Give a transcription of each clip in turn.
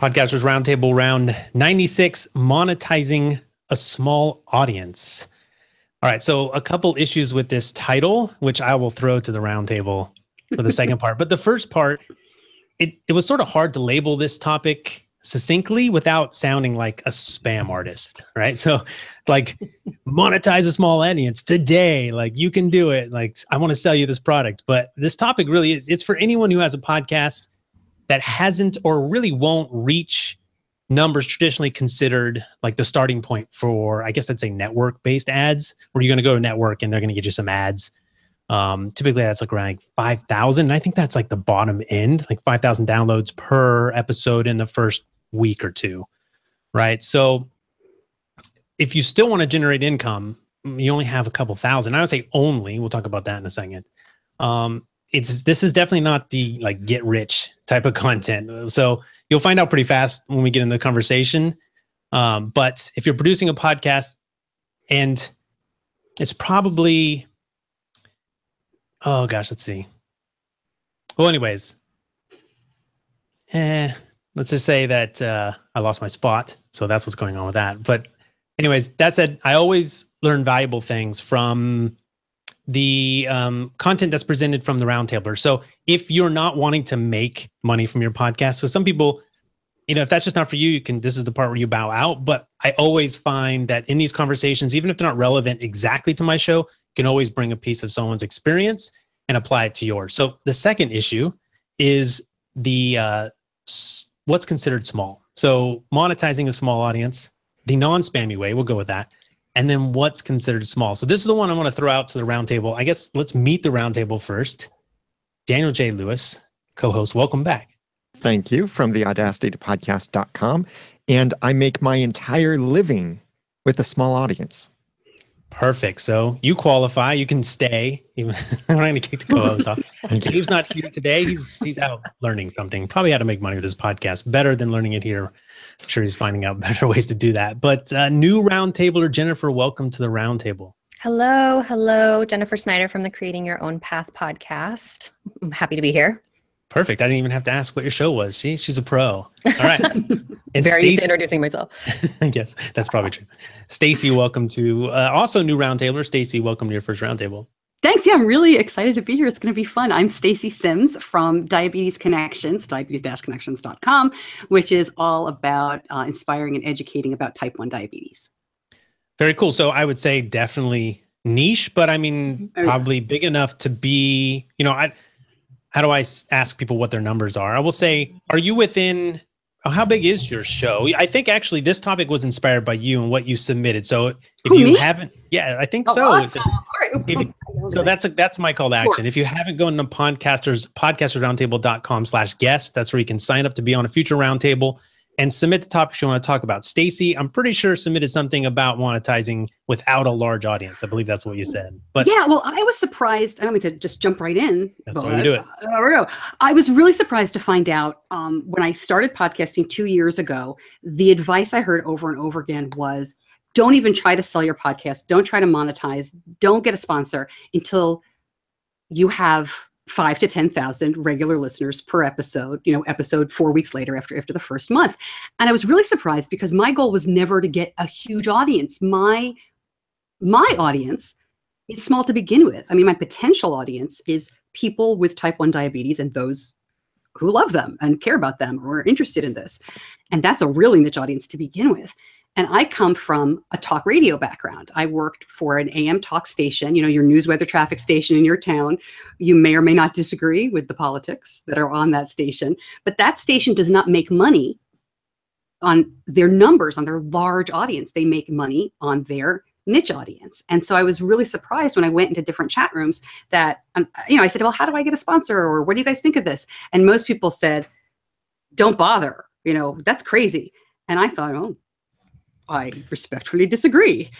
Podcasters Roundtable round 96, monetizing a small audience. All right, so a couple issues with this title, which I will throw to the roundtable for the second part. But the first part, it was sort of hard to label this topic succinctly without sounding like a spam artist, right? So like monetize a small audience today, like you can do it. Like I want to sell you this product. But this topic really is, it's for anyone who has a podcast that hasn't or really won't reach numbers traditionally considered like the starting point for, I guess I'd say network-based ads, where you're going to go to network and they're going to get you some ads. Typically that's like around 5,000. And I think that's like the bottom end, like 5,000 downloads per episode in the first week or two, right? So if you still want to generate income, you only have a couple thousand. I would say only, we'll talk about that in a second. This is definitely not the like get rich type of content. So you'll find out pretty fast when we get into the conversation. But if you're producing a podcast and it's probably, oh gosh, let's see. Well, anyways, let's just say that I lost my spot. So that's what's going on with that. But anyways, that said, I always learn valuable things from the content that's presented from the roundtable. So if you're not wanting to make money from your podcast, so some people, you know, if that's just not for you, you can, this is the part where you bow out. But I always find that in these conversations, even if they're not relevant exactly to my show, you can always bring a piece of someone's experience and apply it to yours. So the second issue is the what's considered small. So monetizing a small audience, the non-spammy way, we'll go with that. And then what's considered small. So this is the one I want to throw out to the roundtable. I guess let's meet the roundtable first. Daniel J. Lewis, co-host, welcome back. Thank you, from the audacitytopodcast.com. And I make my entire living with a small audience. Perfect. So you qualify. You can stay. I'm going to kick the co-host off. Dave's not here today. He's out learning something. Probably how to make money with his podcast. Better than learning it here. I'm sure he's finding out better ways to do that. But new roundtabler, Jennifer, welcome to the roundtable. Hello. Hello. Jennifer Snyder from the Creating Your Own Path podcast. I'm happy to be here. Perfect. I didn't even have to ask what your show was. See, she's a pro. All right. And Very used to introducing myself. Yes, that's probably true. Stacy, welcome to also new roundtabler. Stacy, welcome to your first roundtable. Thanks. Yeah, I'm really excited to be here. It's going to be fun. I'm Stacy Sims from Diabetes Connections, diabetes-connections.com, which is all about inspiring and educating about type 1 diabetes. Very cool. So I would say definitely niche, but I mean, probably big enough to be, you know, how do I ask people what their numbers are? I will say, are you within, how big is your show? I think actually this topic was inspired by you and what you submitted. So if you haven't, yeah, I think so. Awesome. So that's my call to action. If you haven't gone to podcastersroundtable.com/guest, that's where you can sign up to be on a future roundtable and submit the topics you want to talk about. Stacy, I'm pretty sure submitted something about monetizing without a large audience. I believe that's what you said. But yeah, well, I was surprised. I don't mean to just jump right in. That's how you do it. There we go. I was really surprised to find out when I started podcasting 2 years ago, the advice I heard over and over again was, don't even try to sell your podcast. Don't try to monetize. Don't get a sponsor until you have 5,000 to 10,000 regular listeners per episode, you know, episode 4 weeks later after the first month. And I was really surprised because my goal was never to get a huge audience. My audience is small to begin with. I mean, my potential audience is people with type 1 diabetes and those who love them and care about them or are interested in this. And that's a really niche audience to begin with. And I come from a talk radio background. I worked for an AM talk station, you know, your news, weather, traffic station in your town. You may or may not disagree with the politics that are on that station, but that station does not make money on their numbers, on their large audience. They make money on their niche audience. And so I was really surprised when I went into different chat rooms that, you know, I said, well, how do I get a sponsor? Or what do you guys think of this? And most people said, don't bother, you know, that's crazy. And I thought, oh, I respectfully disagree.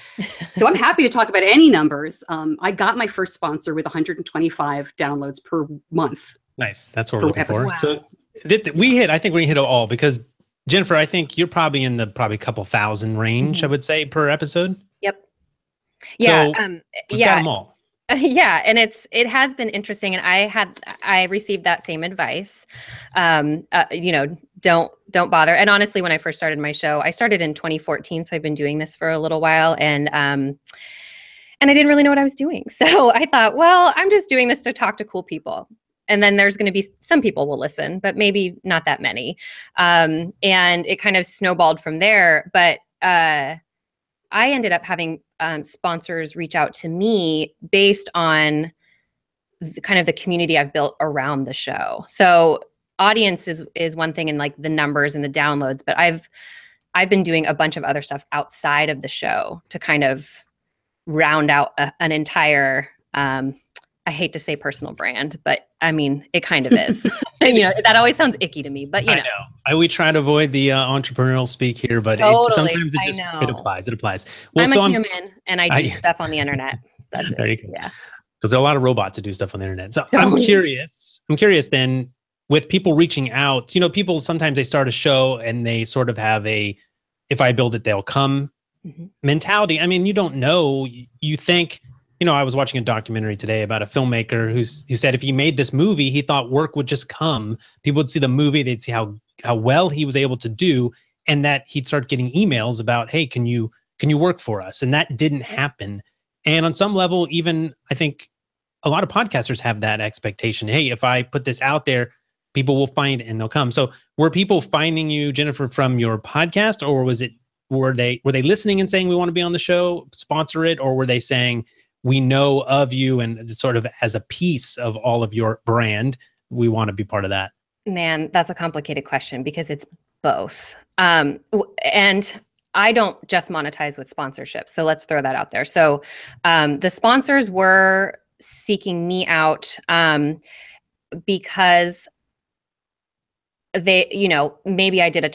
So I'm happy to talk about any numbers. I got my first sponsor with 125 downloads per month. Nice. That's what we're looking for. Wow. So I think we hit it all because Jennifer, I think you're probably in the couple thousand range, I would say, per episode. Yep. Yeah. So we've got them all. Yeah. And it has been interesting. And I received that same advice, you know, don't bother. And honestly, when I first started my show, I started in 2014, so I've been doing this for a little while, and I didn't really know what I was doing. So I thought, well, I'm just doing this to talk to cool people. And then there's going to be some people will listen, but maybe not that many. And it kind of snowballed from there. But I ended up having sponsors reach out to me based on kind of the community I've built around the show. So audience is one thing, and like the numbers and the downloads, but I've been doing a bunch of other stuff outside of the show to kind of round out an entire, I hate to say personal brand, but I mean, it kind of is. That always sounds icky to me, but you know. I know. We try to avoid the entrepreneurial speak here, but Totally. Sometimes it applies. It applies. Well, I'm a human and I do stuff on the internet. That's there it. you go. Yeah. Because there are a lot of robots that do stuff on the internet. So Totally. I'm curious then, with people reaching out, people sometimes they start a show and they sort of have if I build it, they'll come mentality. I mean, you don't know. You think, I was watching a documentary today about a filmmaker who said if he made this movie, he thought work would just come. People would see the movie, they'd see how well he was able to do, and that he'd start getting emails about, hey, can you work for us? And that didn't happen. And on some level, even I think a lot of podcasters have that expectation. Hey, if I put this out there, people will find it and they'll come. So were people finding you, Jennifer, from your podcast, or were they listening and saying we want to be on the show, sponsor it, or were they saying we know of you and sort of as a piece of all of your brand, we want to be part of that? Man, that's a complicated question because it's both. And I don't just monetize with sponsorships. So let's throw that out there. So the sponsors were seeking me out because they, maybe I did a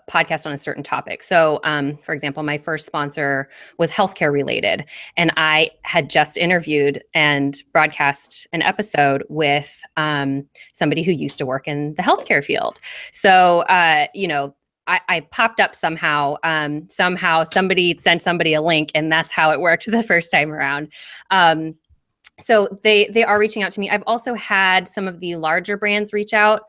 podcast on a certain topic. So, for example, my first sponsor was healthcare related, and I had just interviewed and broadcast an episode with somebody who used to work in the healthcare field. So, I popped up somehow. Somehow somebody sent somebody a link, and that's how it worked the first time around. So they are reaching out to me. I've also had some of the larger brands reach out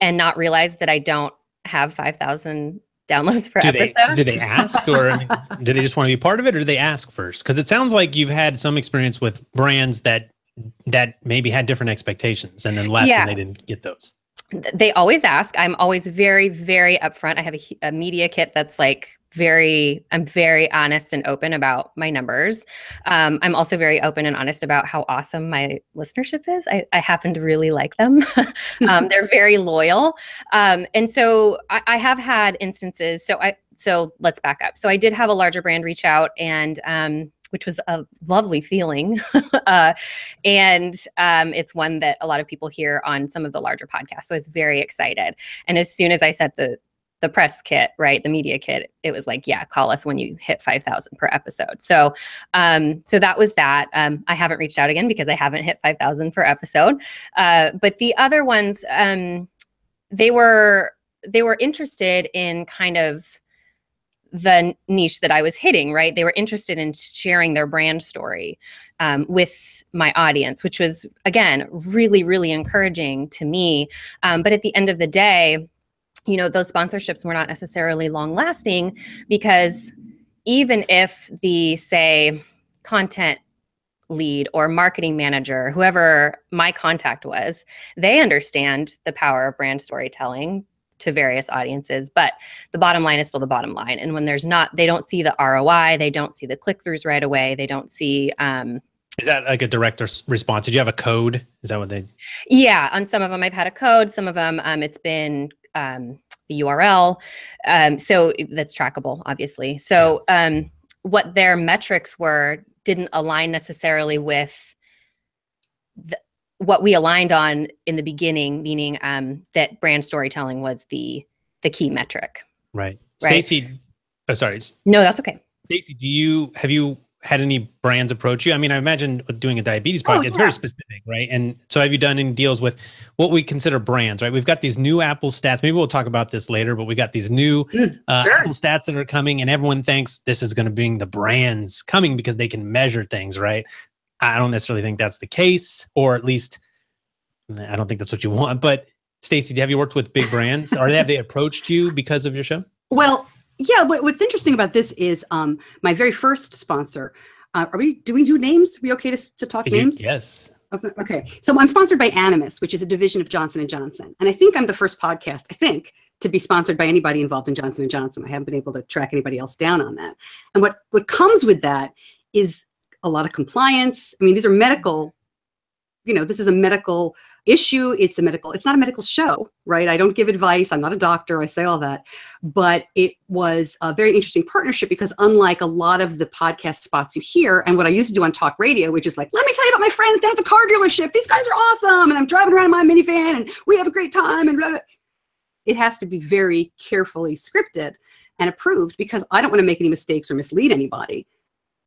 and not realize that I don't have 5,000 downloads per episode. Do they ask, or do they just want to be part of it, or do they ask first? Because it sounds like you've had some experience with brands that maybe had different expectations and then left and they didn't get those. They always ask. I'm always very, very upfront. I have a media kit that's like I'm very honest and open about my numbers. I'm also very open and honest about how awesome my listenership is. I happen to really like them. They're very loyal. And so I have had instances. So let's back up. So I did have a larger brand reach out, and which was a lovely feeling. And it's one that a lot of people hear on some of the larger podcasts. So I was very excited. And as soon as I said the press kit, right, the media kit, it was like, yeah, call us when you hit 5,000 per episode. So that was that. I haven't reached out again because I haven't hit 5,000 per episode. But the other ones, they were interested in kind of the niche that I was hitting, right? They were interested in sharing their brand story with my audience, which was, again, really, really encouraging to me. But at the end of the day, those sponsorships were not necessarily long lasting, because even if the, say, content lead or marketing manager, whoever my contact was, they understand the power of brand storytelling to various audiences, but the bottom line is still the bottom line. And when they don't see the ROI, they don't see the click-throughs right away. They don't see, is that like a direct response? Did you have a code? Is that what they? Yeah. On some of them, I've had a code. Some of them, it's been the URL. So that's trackable, obviously. So what their metrics were didn't align necessarily with what we aligned on in the beginning, meaning that brand storytelling was the key metric. Right. Stacey, oh, sorry. No, that's okay. Stacey, have you had any brands approach you? I mean, I imagine doing a diabetes podcast, it's very specific, right? And so have you done any deals with what we consider brands, right? We've got these new Apple stats. Maybe we'll talk about this later, but we got these new Apple stats that are coming, and everyone thinks this is going to bring the brands coming because they can measure things, right? I don't necessarily think that's the case, or at least I don't think that's what you want. But Stacey, have you worked with big brands, or have they approached you because of your show? Well, yeah. What's interesting about this is my very first sponsor. Do we do names? Are we okay to talk names? Yes. Okay. So I'm sponsored by Animus, which is a division of Johnson & Johnson. And I think I'm the first podcast, to be sponsored by anybody involved in Johnson & Johnson. I haven't been able to track anybody else down on that. And what comes with that is a lot of compliance. I mean, these are medical, this is a medical issue. It's not a medical show, right? I don't give advice. I'm not a doctor. I say all that. But it was a very interesting partnership because unlike a lot of the podcast spots you hear, and what I used to do on talk radio, which is like, let me tell you about my friends down at the car dealership. These guys are awesome. And I'm driving around in my minivan and we have a great time. And blah, blah. It has to be very carefully scripted and approved because I don't want to make any mistakes or mislead anybody.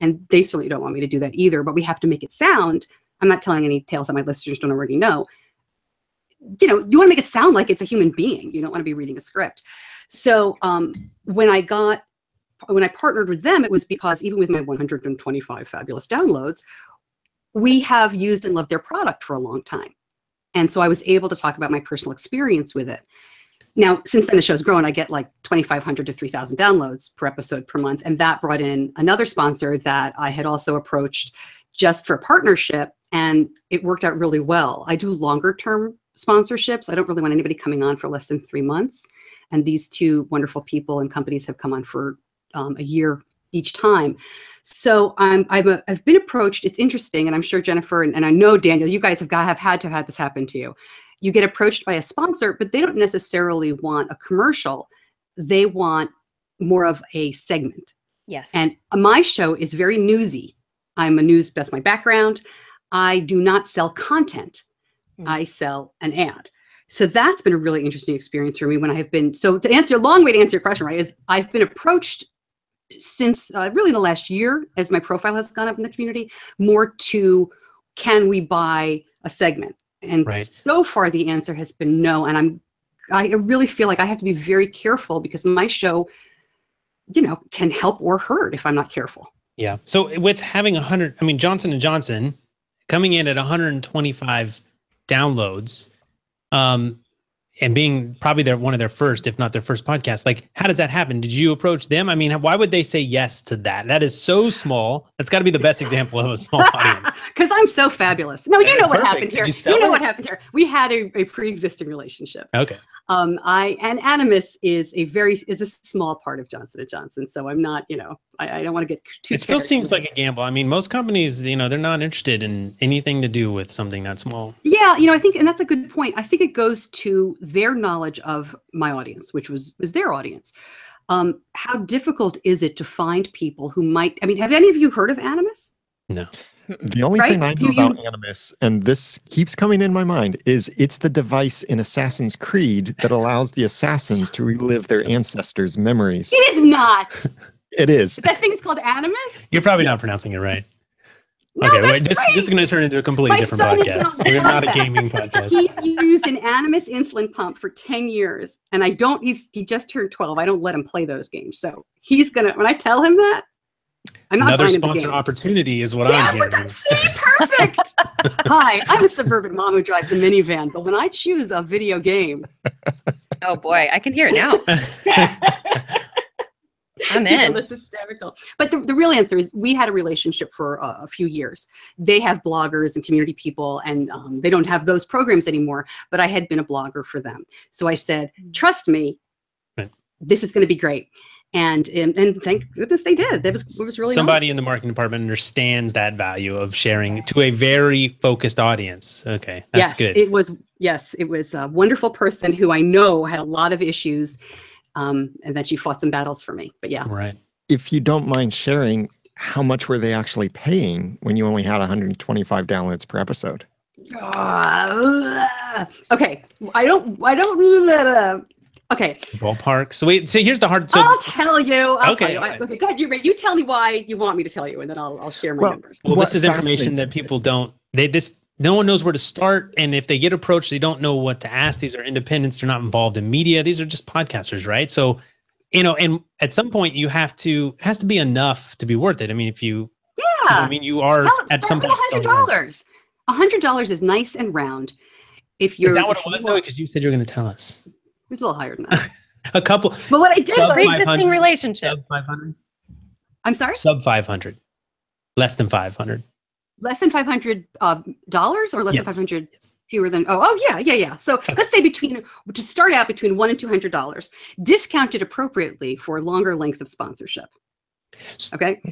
And they certainly don't want me to do that either, but we have to make it sound. I'm not telling any tales that my listeners don't already know. You want to make it sound like it's a human being. You don't want to be reading a script. So when I partnered with them, it was because even with my 125 fabulous downloads, we have used and loved their product for a long time. And so I was able to talk about my personal experience with it. Now, since then the show's grown, I get like 2,500 to 3,000 downloads per episode per month. And that brought in another sponsor that I had also approached just for a partnership. And it worked out really well. I do longer term sponsorships. I don't really want anybody coming on for less than 3 months. And these two wonderful people and companies have come on for a year each time. So I've been approached. It's interesting. And I'm sure Jennifer and I know Daniel, you guys have had to have had this happen to you. You get approached by a sponsor, but they don't necessarily want a commercial. They want more of a segment. Yes. And my show is very newsy. That's my background. I do not sell content. I sell an ad. So that's been a really interesting experience for me when I have been, so to answer, a long way to answer your question, right, is I've been approached since really the last year as my profile has gone up in the community, more to, can we buy a segment? And so far the answer has been no. And I really feel like I have to be very careful because my show, can help or hurt if I'm not careful. Yeah. So with having Johnson & Johnson coming in at 125 downloads, and being probably one of their first, if not their first podcast, like how does that happen? Did you approach them? I mean, why would they say yes to that? That is so small. That's got to be the best example of a small audience. Because I'm so fabulous. No, you know what happened here. What happened here. We had a pre-existing relationship. Okay. And Animus is a small part of Johnson & Johnson. So I'm not, I don't want to get too. It still seems like a gamble. I mean, most companies, they're not interested in anything to do with something that small. Yeah, I think, and that's a good point. I think it goes to their knowledge of my audience, which was their audience. How difficult is it to find people who might? I mean, have any of you heard of Animus? No. The only thing I know about Animus, and this keeps coming in my mind, is it's the device in Assassin's Creed that allows the assassins to relive their ancestors' memories. It is not. It is. That thing is called Animus? You're probably not pronouncing it right. No, okay, wait, this is going to turn into a completely different podcast. We're not a gaming podcast. He's used an Animus insulin pump for 10 years, and he just turned 12. I don't let him play those games. So he's going to, when I tell him that, I'm not another sponsor opportunity is what I'm hearing. See, perfect. Hi, I'm a suburban mom who drives a minivan, but when I choose a video game, oh boy, I can hear it now. I'm in. That's hysterical. But the real answer is we had a relationship for a few years. They have bloggers and community people, and they don't have those programs anymore. But I had been a blogger for them, so I said, "Trust me, this is going to be great." And thank goodness they did. It was really somebody nice. in the marketing department understands that value of sharing to a very focused audience. Okay, that's good. It was a wonderful person who I know had a lot of issues, and then she fought some battles for me. But yeah, right. If you don't mind sharing, how much were they actually paying when you only had 125 downloads per episode? Okay, I don't. Okay. Ballpark. So here's the hard. I'll tell you. Okay. Okay. Go ahead. You tell me why you want me to tell you, and then I'll share my numbers. Well, this is information that people don't. No one knows where to start, and if they get approached, they don't know what to ask. These are independents; they're not involved in media. These are just podcasters, right? So, and at some point, it has to be enough to be worth it. I mean, if you, you are at some point $100. $100 is nice and round. If you're, Is that what it was though? Because you said you were going to tell us. It's a little higher than that. A couple. But what I did Sub was, Pre-existing relationship. Sub 500. I'm sorry, Sub 500. Less than 500. less than $500 or less Yes. than 500 fewer than, yeah. So let's say to start out between $100 and $200, discounted appropriately for longer length of sponsorship. Okay.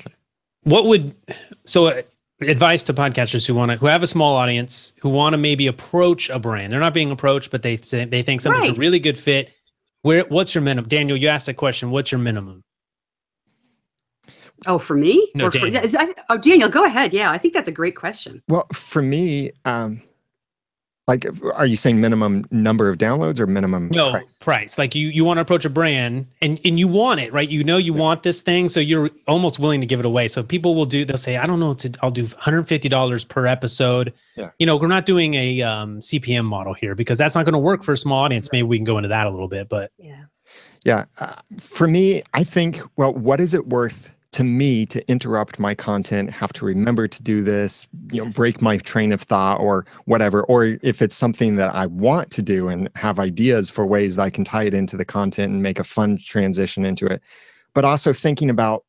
Advice to podcasters who have a small audience, who want to maybe approach a brand. They're not being approached, but they think something's a really good fit. What's your minimum? Daniel, you asked a question. What's your minimum? Oh, for me? No, Daniel. Daniel, go ahead. Yeah, I think that's a great question. Well, for me, like, are you saying minimum number of downloads or minimum price? Like you want to approach a brand and you want it, right? You want this thing, so you're almost willing to give it away. So people they'll say, I don't know, I'll do $150 per episode. Yeah. We're not doing a CPM model here because that's not going to work for a small audience. Maybe we can go into that a little bit, but yeah. For me, I think, well, what is it worth to me to interrupt my content, have to remember to do this, break my train of thought or whatever, or if it's something that I want to do and have ideas for ways that I can tie it into the content and make a fun transition into it. But also thinking about,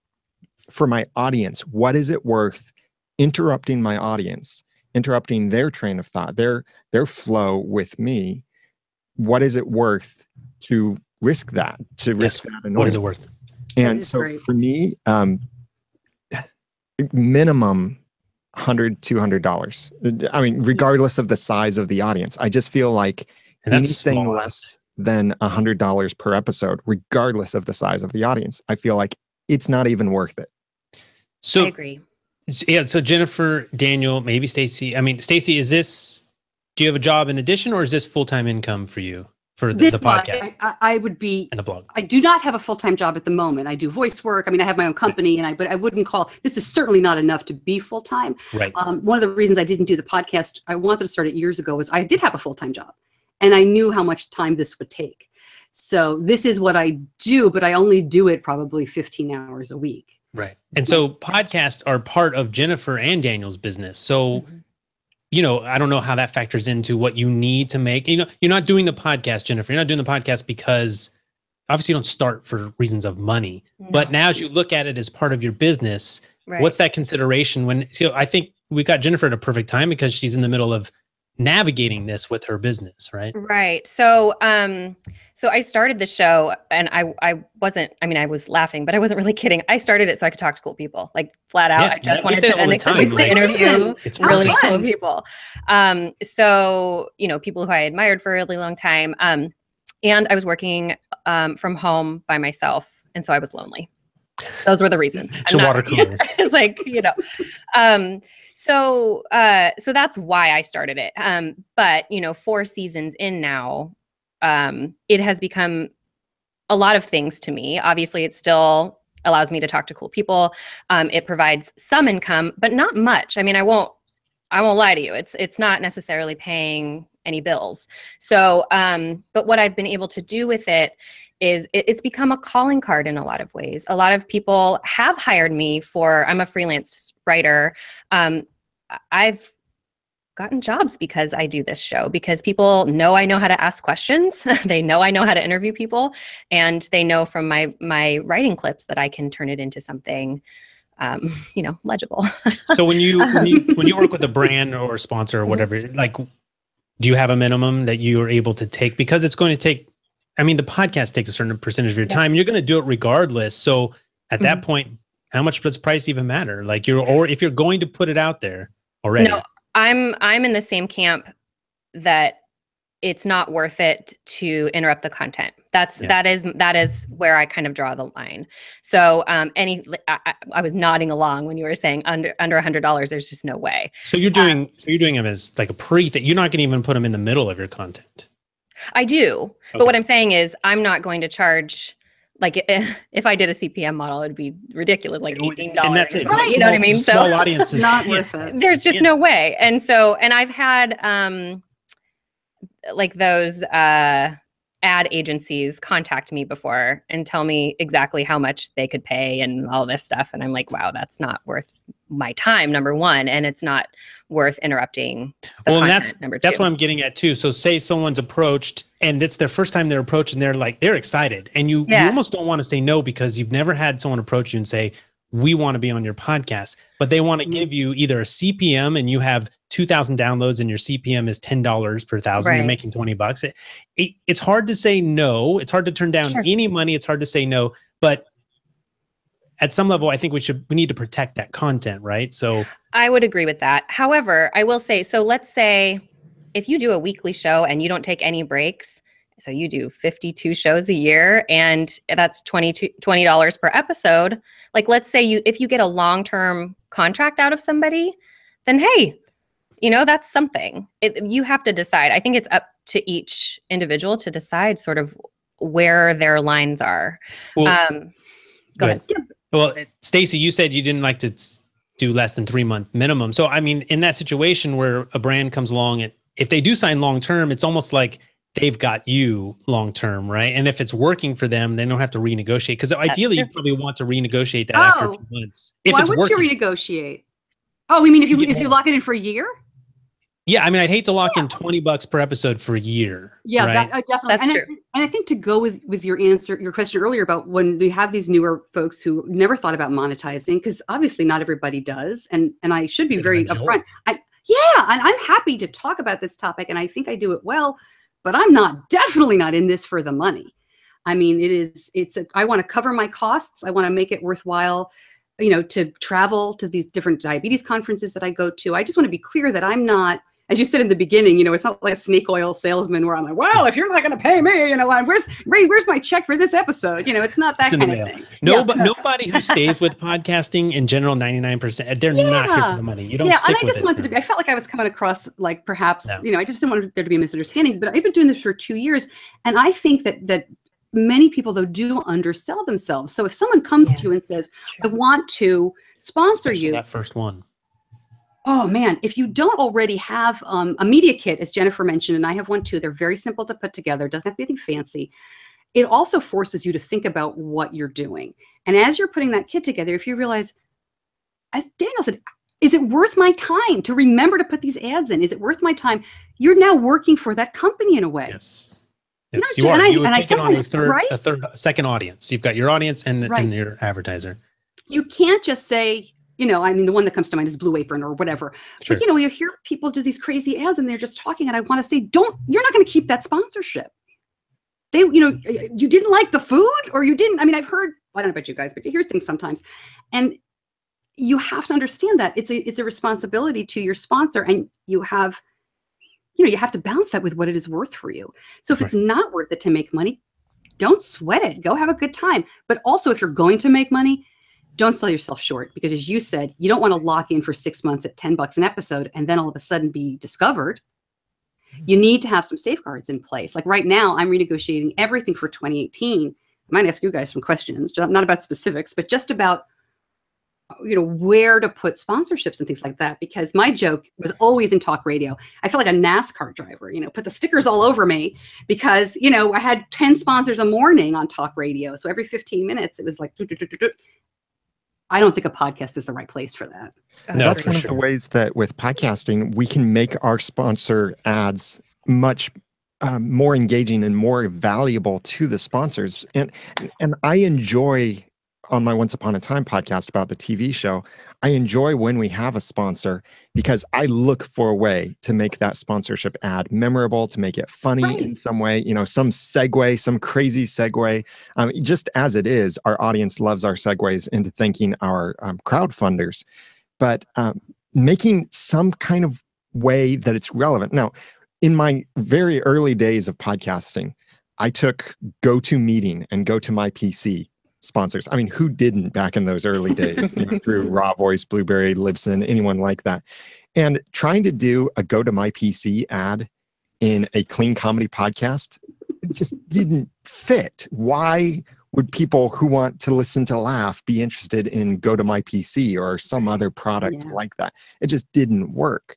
for my audience, what is it worth interrupting my audience, interrupting their train of thought, their flow with me? What is it worth to risk that, risk that annoyance? What is it worth? And so for me, minimum $100, $200. I mean, regardless of the size of the audience, I just feel like anything less than $100 per episode, regardless of the size of the audience, I feel like it's not even worth it. So I agree. Yeah. So Jennifer, Daniel, maybe Stacy. I mean, Stacy, do you have a job in addition, or is this full-time income for you? For the podcast, I would be, and the blog. I do not have a full-time job at the moment. I do voice work. I mean, I have my own company, but I wouldn't call this is certainly not enough to be full-time. Right. One of the reasons I didn't do the podcast, I wanted to start it years ago, was I did have a full-time job, and I knew how much time this would take. So this is what I do, but I only do it probably 15 hours a week. Right. And so podcasts are part of Jennifer and Daniel's business. So. I don't know how that factors into what you need to make. You're not doing the podcast, Jennifer. You're not doing the podcast because obviously you don't start for reasons of money. No. But now as you look at it as part of your business, what's that consideration I think we got Jennifer at a perfect time because she's in the middle of navigating this with her business, right? Right. So I started the show and I was laughing, but I wasn't really kidding. I started it so I could talk to cool people, like flat out. I just wanted an excuse to interview really cool people. So, people who I admired for a really long time. And I was working from home by myself. And so I was lonely. Those were the reasons. It's a water cooler. It's like, So that's why I started it. But 4 seasons in now, it has become a lot of things to me. Obviously, it still allows me to talk to cool people. It provides some income, but not much. I mean, I won't lie to you. It's not necessarily paying any bills. So, but what I've been able to do with it is it's become a calling card in a lot of ways. A lot of people have hired me I'm a freelance writer. I've gotten jobs because I do this show, because people know I know how to ask questions. They know I know how to interview people, and they know from my writing clips that I can turn it into something, legible. So when you work with a brand or a sponsor or whatever, like, do you have a minimum that you are able to take? Because it's going to take, the podcast takes a certain percentage of your time, and you're going to do it regardless. So at that point, how much does price even matter? Like or if you're going to put it out there already. No, I'm in the same camp that it's not worth it to interrupt the content. That is where I kind of draw the line. So I was nodding along when you were saying under $100, there's just no way. So you're doing them as like a pre-thing. You're not going to even put them in the middle of your content. I do, okay. But what I'm saying is I'm not going to charge. Like if I did a CPM model, it'd be ridiculous, like $18. And that's it. Right? You know what I mean? Small audiences, not worth it. There's just no way. And I've had like those ad agencies contact me before and tell me exactly how much they could pay and all this stuff. And I'm like, wow, that's not worth my time, number one. And it's not worth interrupting the Well, and content, number two. that's what I'm getting at too. So say someone's approached and it's their first time they're approached and they're excited. And you almost don't want to say no because you've never had someone approach you and say, we want to be on your podcast, but they want to give you either a CPM and you have 2,000 downloads and your CPM is $10 per thousand, you're making $20. It's hard to say no. It's hard to turn down any money. It's hard to say no, but at some level, I think we need to protect that content, right? So I would agree with that. However, I will say, so let's say if you do a weekly show and you don't take any breaks, so you do 52 shows a year and that's $20 per episode. Like, let's say if you get a long-term contract out of somebody, then hey, that's something. You have to decide. I think it's up to each individual to decide sort of where their lines are. Well, go ahead. Well, Stacey, you said you didn't like to do less than 3-month minimum. So, I mean, in that situation where a brand comes along and if they do sign long-term, it's almost like they've got you long-term, right? And if it's working for them, they don't have to renegotiate. Because ideally, you probably want to renegotiate that after a few months. Why would you renegotiate? Oh, you mean if you lock it in for a year? Yeah, I mean, I'd hate to lock in $20 per episode for a year. Yeah, right? Definitely. That's true. And I think to go with your question earlier about when we have these newer folks who never thought about monetizing, because obviously not everybody does, and I should be very upfront. And I'm happy to talk about this topic, and I think I do it well, but I'm definitely not in this for the money. I mean, I want to cover my costs. I want to make it worthwhile, to travel to these different diabetes conferences that I go to. I just want to be clear that I'm not, as you said in the beginning, it's not like a snake oil salesman where I'm like, well, if you're not going to pay me, where's my check for this episode? It's not that kind of thing. Nobody who stays with podcasting in general, 99%, they're not here for the money. You don't stick with it. I felt like I was coming across like perhaps, I just didn't want there to be a misunderstanding, but I've been doing this for 2 years. And I think that many people, though, do undersell themselves. So if someone comes to you and says, I want to sponsor you. That first one. Oh, man, if you don't already have a media kit, as Jennifer mentioned, and I have one too, they're very simple to put together. It doesn't have to be anything fancy. It also forces you to think about what you're doing. And as you're putting that kit together, if you realize, as Daniel said, is it worth my time to remember to put these ads in? Is it worth my time? You're now working for that company in a way. Yes. Yes, you are. You would take it on a second audience. You've got your audience and your advertiser. You can't just say, the one that comes to mind is Blue Apron or whatever. Sure. But, you hear people do these crazy ads and they're just talking. And I want to say, you're not going to keep that sponsorship. You didn't like the food or you didn't. I've heard, I don't know about you guys, but you hear things sometimes. And you have to understand that it's a responsibility to your sponsor. And you have to balance that with what it is worth for you. So if it's not worth it to make money, don't sweat it. Go have a good time. But also if you're going to make money, don't sell yourself short, because as you said, you don't want to lock in for 6 months at $10 an episode and then all of a sudden be discovered. You need to have some safeguards in place. Like right now, I'm renegotiating everything for 2018. I might ask you guys some questions, not about specifics, but just about, where to put sponsorships and things like that. Because my joke was always in talk radio. I feel like a NASCAR driver, put the stickers all over me because, I had 10 sponsors a morning on talk radio. So every 15 minutes, it was like, I don't think a podcast is the right place for that. No, that's one of the ways that with podcasting, we can make our sponsor ads much more engaging and more valuable to the sponsors. And I enjoy, on my Once Upon a Time podcast about the TV show, I enjoy when we have a sponsor because I look for a way to make that sponsorship ad memorable, to make it funny in some way, some segue, some crazy segue. Just as it is, our audience loves our segues into thanking our crowdfunders, but making some kind of way that it's relevant. Now, in my very early days of podcasting, I took GoToMeeting and GoToMyPC sponsors. Who didn't back in those early days, through Raw Voice, Blueberry, Libsyn, anyone like that. And trying to do a Go to My PC ad in a clean comedy podcast, it just didn't fit. Why would people who want to listen to laugh be interested in Go to My PC or some other product like that? It just didn't work.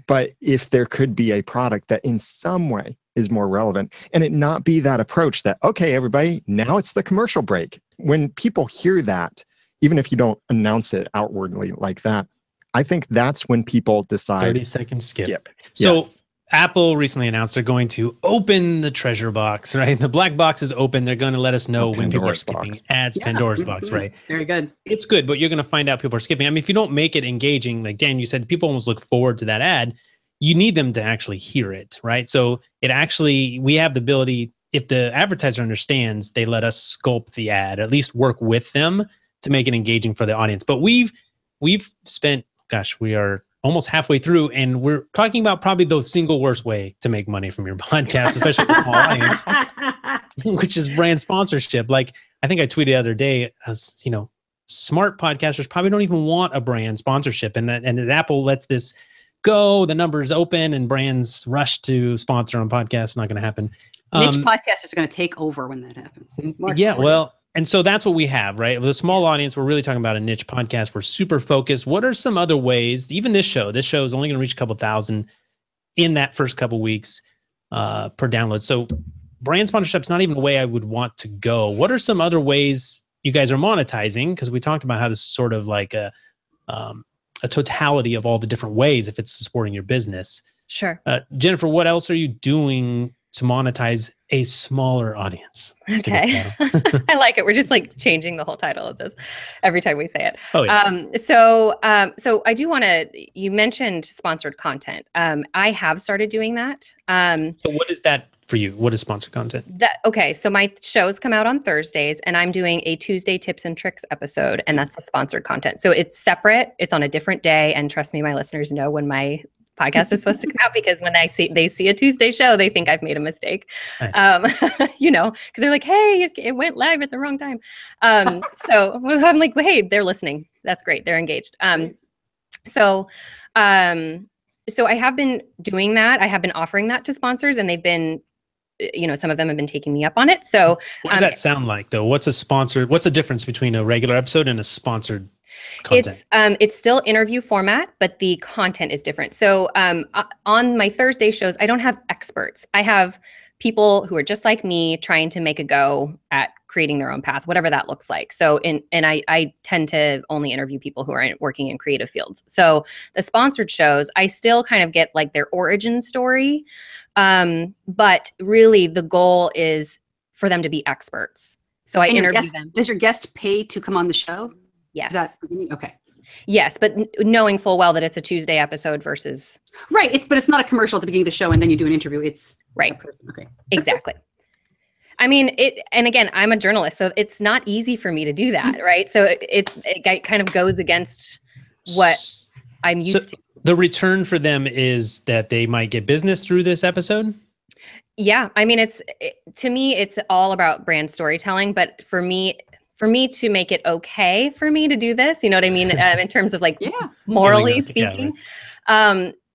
But if there could be a product that in some way is more relevant, and it not be that approach that, okay, everybody, now it's the commercial break. When people hear that, even if you don't announce it outwardly like that, I think that's when people decide 30-second skip. So Yes. Apple recently announced they're going to open the treasure box, right? The black box is open. They're going to let us know when people are Pandora's skipping box. ads, Yeah. Pandora's box, right? Very good. It's good, but you're going to find out people are skipping. I mean, if you don't make it engaging, like Dan, you said, people almost look forward to that ad. You need them to actually hear it, right? So it actually, we have the ability, if the advertiser understands, they let us sculpt the ad, at least work with them to make it engaging for the audience. But we've spent, gosh, we are almost halfway through, and we're talking about probably the single worst way to make money from your podcast, especially with a small audience, which is brand sponsorship. Like I think I tweeted the other day, as you know, smart podcasters probably don't even want a brand sponsorship, and as Apple lets this go, the numbers open, and brands rush to sponsor on podcasts. It's not going to happen. Niche podcasters are going to take over when that happens. Well, and so that's what we have, right? With a small audience, we're really talking about a niche podcast. We're super focused. What are some other ways? Even this show is only going to reach a couple thousand in that first couple weeks per download. So brand sponsorship's not even the way I would want to go. What are some other ways you guys are monetizing? Because we talked about how this is sort of like a totality of all the different ways if it's supporting your business. Sure. Jennifer, what else are you doing to monetize a smaller audience? Okay. I like it. We're just like changing the whole title of this every time we say it. Oh, yeah. So I do want to, you mentioned sponsored content. I have started doing that. So what is that for you? What is sponsored content? Okay. So my shows come out on Thursdays, and I'm doing a Tuesday tips and tricks episode, and that's a sponsored content. So it's separate. It's on a different day. And trust me, my listeners know when my podcast is supposed to come out, because when they see a Tuesday show, they think I've made a mistake. Nice. You know, because they're like, hey, it went live at the wrong time. So I'm like, well, hey, they're listening. That's great. They're engaged. So I have been doing that. I have been offering that to sponsors, and they've been, you know, some of them have been taking me up on it. So what does that sound like though? What's the difference between a regular episode and a sponsored content? It's still interview format, but the content is different. So on my Thursday shows, I don't have experts. I have people who are just like me trying to make a go at creating their own path, whatever that looks like. So I tend to only interview people who are working in creative fields. So the sponsored shows, I still kind of get like their origin story. But really the goal is for them to be experts. So I interview them. Does your guest pay to come on the show? Yes. Okay. Yes, but knowing full well that it's a Tuesday episode versus right. But it's not a commercial at the beginning of the show and then you do an interview. It's right. Okay. Exactly. I mean, and again, I'm a journalist, so it's not easy for me to do that, right? So it kind of goes against what I'm used to. The return for them is that they might get business through this episode? Yeah. I mean, to me, it's all about brand storytelling, but for me to make it okay for me to do this, you know what I mean? In terms of like morally speaking,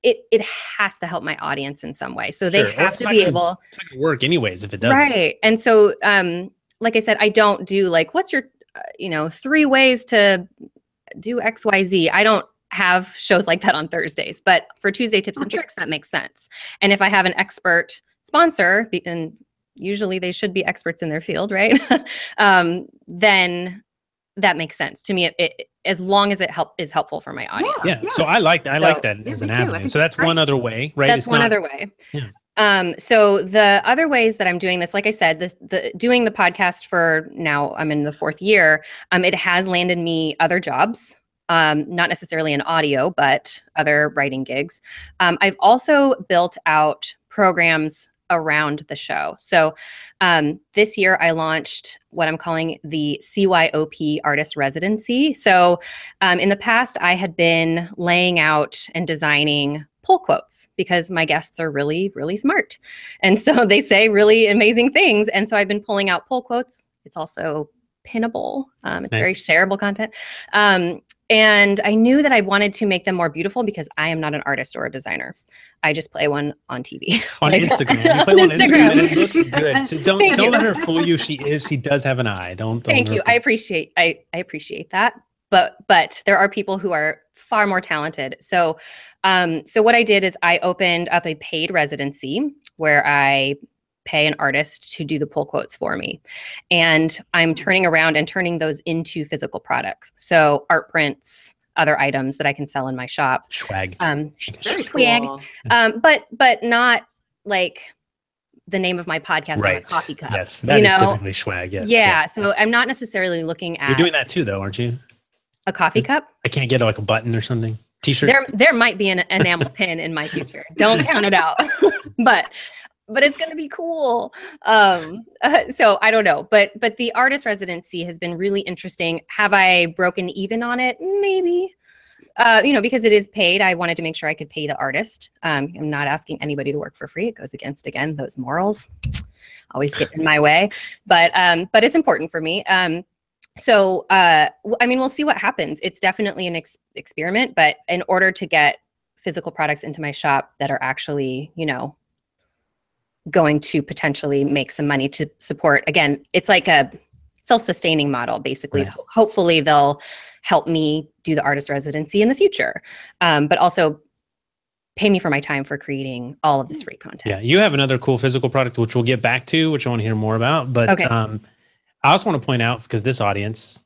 it has to help my audience in some way. So they have to be able. It's not gonna work anyways if it doesn't. Right. And so, like I said, I don't do like, what's your, 3 ways to do X, Y, Z. I don't have shows like that on Thursdays, but for Tuesday tips and tricks, that makes sense. And if I have an expert sponsor, and usually they should be experts in their field, right? Then that makes sense to me. As long as it is helpful for my audience. Yeah. So I like that as an avenue. So that's one other way, right? That's one other way. Yeah. So the other ways that I'm doing this, like I said, doing the podcast for now, I'm in the 4th year. It has landed me other jobs. Not necessarily in audio, but other writing gigs. I've also built out programs around the show. So this year I launched what I'm calling the CYOP Artist Residency. So in the past, I had been laying out and designing pull quotes because my guests are really, really smart. And so they say really amazing things. And so I've been pulling out pull quotes. It's also pinnable. It's very shareable content. And I knew that I wanted to make them more beautiful because I am not an artist or a designer. I just play one on TV. On Instagram. You play on Instagram and it looks good. So don't let her fool you. She does have an eye. Don't Thank you. I appreciate that. But there are people who are far more talented. So So what I did is I opened up a paid residency where I pay an artist to do the pull quotes for me. And I'm turning around and turning those into physical products. So art prints, other items that I can sell in my shop. Swag. Very Swag. cool. But not like the name of my podcast on a coffee cup. Yes, that is typically swag. Yes. Yeah. So I'm not necessarily looking at. You're doing that too, though, aren't you? A coffee cup? I can't get like a button or something. T-shirt. There might be an enamel pin in my future. Don't count it out. But it's going to be cool. So I don't know. But the artist residency has been really interesting. Have I broken even on it? Maybe. Because it is paid, I wanted to make sure I could pay the artist. I'm not asking anybody to work for free. It goes against, again, those morals. Always get in my way. But it's important for me. So we'll see what happens. It's definitely an experiment. But in order to get physical products into my shop that are actually, going to potentially make some money to support, again, it's like a self-sustaining model, basically. Right. Hopefully they'll help me do the artist residency in the future, but also pay me for my time for creating all of this free content. Yeah, you have another cool physical product, which we'll get back to, which I want to hear more about. But okay. I also want to point out, because this audience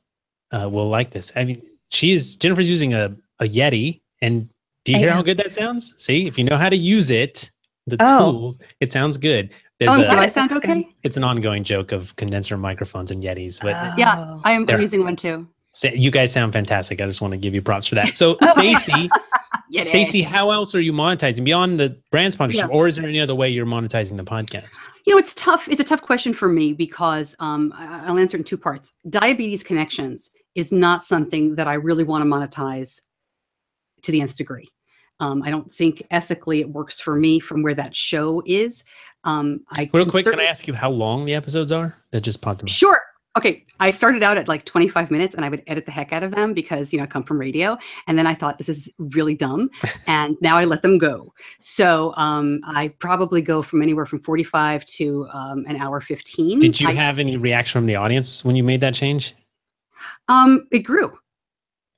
will like this. I mean, Jennifer's using a Yeti, and do you hear how good that sounds? See, if you know how to use it, the tools, it sounds good. Do I sound okay? It's an ongoing joke of condenser microphones and Yetis, but yeah, I'm using one too. You guys sound fantastic. I just want to give you props for that. So Stacy, how else are you monetizing beyond the brand sponsorship, or is there any other way you're monetizing the podcast? It's tough. It's a tough question for me because I'll answer it in two parts. Diabetes Connections is not something that I really want to monetize to the nth degree. I don't think ethically it works for me from where that show is. Real quick, can I ask you how long the episodes are? That just popped in. Sure. Okay. I started out at like 25 minutes and I would edit the heck out of them because, I come from radio. And then I thought this is really dumb. And now I let them go. So I probably go from anywhere from 45 to an hour 15. Did you have any reaction from the audience when you made that change? It grew.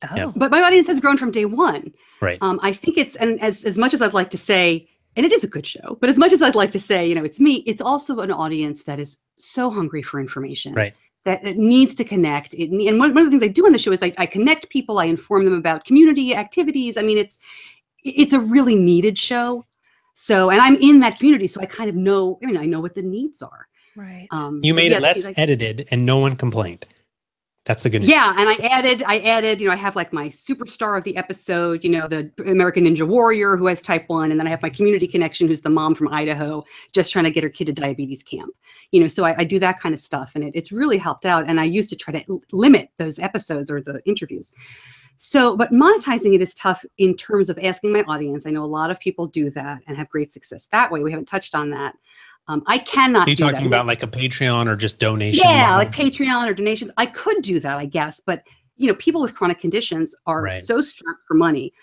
Oh. Yeah. But my audience has grown from day one. Right. I think and as much as I'd like to say, and it is a good show, but as much as I'd like to say, it's me, it's also an audience that is so hungry for information. Right. That it needs to connect. And one of the things I do on the show is I connect people, I inform them about community activities. I mean, it's a really needed show. So, and I'm in that community, so I kind of know, I know what the needs are. Right. You made it less edited and no one complained. That's the good news. Yeah, and I added, I have like my superstar of the episode, the American Ninja Warrior who has type 1, and then I have my community connection who's the mom from Idaho just trying to get her kid to diabetes camp. So I do that kind of stuff, and it's really helped out. And I used to try to limit those episodes or the interviews. So, but monetizing it is tough in terms of asking my audience. I know a lot of people do that and have great success that way. We haven't touched on that. I cannot. Are you talking about like a Patreon or just donation? Yeah, like Patreon or donations. I could do that, I guess. But, people with chronic conditions are so strapped for money.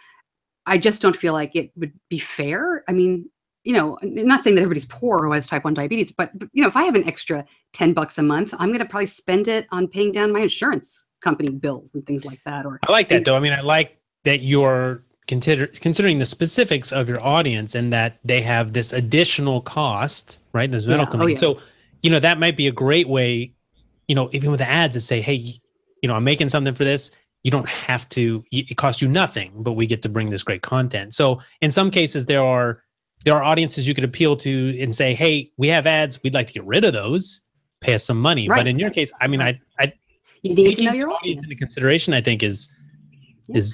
I just don't feel like it would be fair. I mean, not saying that everybody's poor who has type 1 diabetes, but if I have an extra $10 a month, I'm going to probably spend it on paying down my insurance company bills and things like that. Or I like that, though. I mean, I like that you're considering the specifics of your audience and that they have this additional cost, right? There's medical needs. So, that might be a great way, even with the ads to say, hey, I'm making something for this. You don't have to, it costs you nothing, but we get to bring this great content. So in some cases, there are audiences you could appeal to and say, hey, we have ads. We'd like to get rid of those, pay us some money. Right. But in your case, I mean, you need to know your audience into consideration, I think is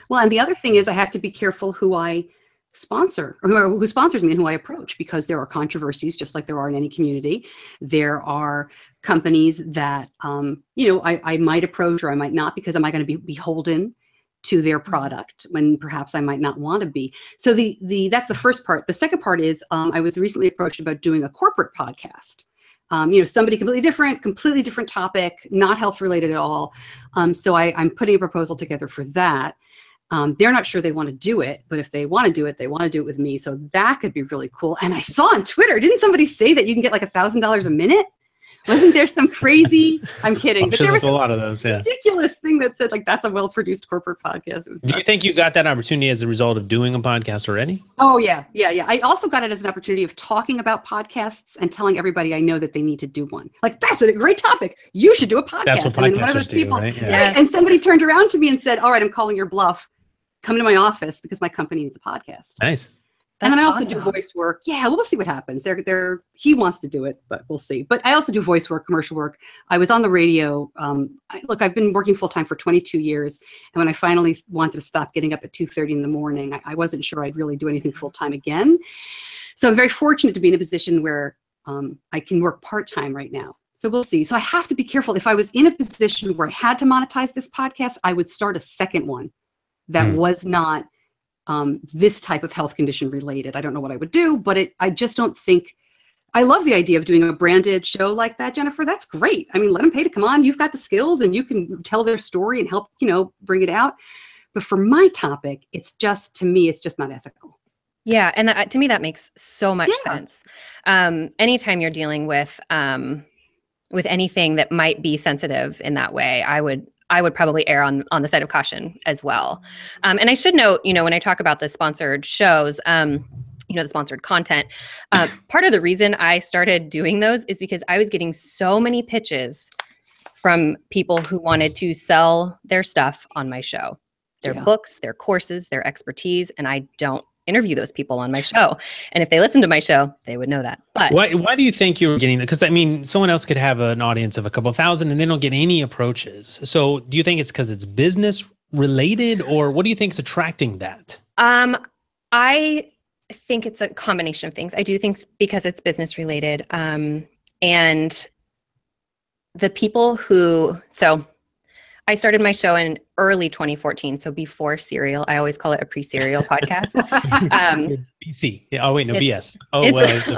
well, and the other thing is I have to be careful who I sponsor or who sponsors me and who I approach, because there are controversies just like there are in any community. There are companies that, I might approach or I might not, because am I going to be beholden to their product when perhaps I might not want to be. So that's the first part. The second part is I was recently approached about doing a corporate podcast. Somebody completely different topic, not health related at all. So I'm putting a proposal together for that. They're not sure they want to do it, but if they want to do it, they want to do it with me. So that could be really cool. And I saw on Twitter, didn't somebody say that you can get like $1,000 a minute Wasn't there some crazy, I'm kidding, I'm but sure there was there's a lot of those, yeah. ridiculous thing that said like, that's a well-produced corporate podcast. It was Do you think you got that opportunity as a result of doing a podcast already? Oh yeah. I also got it as an opportunity of talking about podcasts and telling everybody I know that they need to do one. Like, that's a great topic. You should do a podcast. That's what and then one of podcasters those do, people, right? Yeah. Yes. and somebody turned around to me and said, all right, I'm calling your bluff. Come to my office because my company needs a podcast. Nice. And then I also That's do awesome. voice work. Yeah, we'll see what happens. He wants to do it, but we'll see. But I also do voice work, commercial work. I was on the radio. I've been working full time for 22 years. And when I finally wanted to stop getting up at 2:30 in the morning, I wasn't sure I'd really do anything full time again. So I'm very fortunate to be in a position where I can work part time right now. So we'll see. So I have to be careful. If I was in a position where I had to monetize this podcast, I would start a second one that was not this type of health condition related. I don't know what I would do, but I just don't think, I love the idea of doing a branded show like that, Jennifer. That's great. I mean, let them pay to come on. You've got the skills and you can tell their story and help, bring it out. But for my topic, to me, it's just not ethical. Yeah. And to me, that makes so much Yeah. sense. Anytime you're dealing with anything that might be sensitive in that way, I would probably err on the side of caution as well. And I should note, when I talk about the sponsored shows, the sponsored content, part of the reason I started doing those is because I was getting so many pitches from people who wanted to sell their stuff on my show, their books, their courses, their expertise, and I don't interview those people on my show. And if they listen to my show, they would know that. But why do you think you were getting that? Because I mean, someone else could have an audience of a couple thousand and they don't get any approaches. So do you think it's because it's business related, or what do you think is attracting that? I think it's a combination of things. I do think because it's business related. And the people so I started my show in early 2014, so before Serial. I always call it a pre-Serial podcast. BC. Yeah, oh wait, no, BS. Oh, it's well, it's a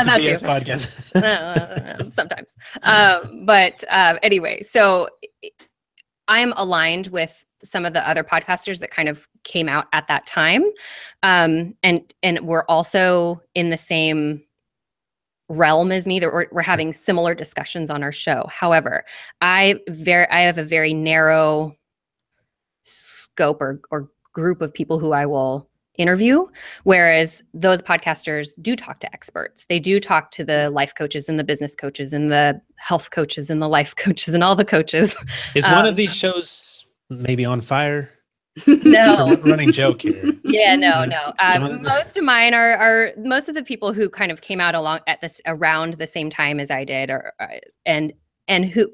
not BS you. podcast. Sometimes. But anyway, so I'm aligned with some of the other podcasters that kind of came out at that time. And we're also in the same realm as me, that we're having similar discussions on our show. However, I have a very narrow scope or group of people who I will interview, whereas those podcasters do talk to experts. They do talk to the life coaches and the business coaches and the health coaches and the life coaches and all the coaches. Is one of these shows maybe on fire? No. It's a running joke here. Yeah, no. Most of mine are most of the people who kind of came out around the same time as I did, and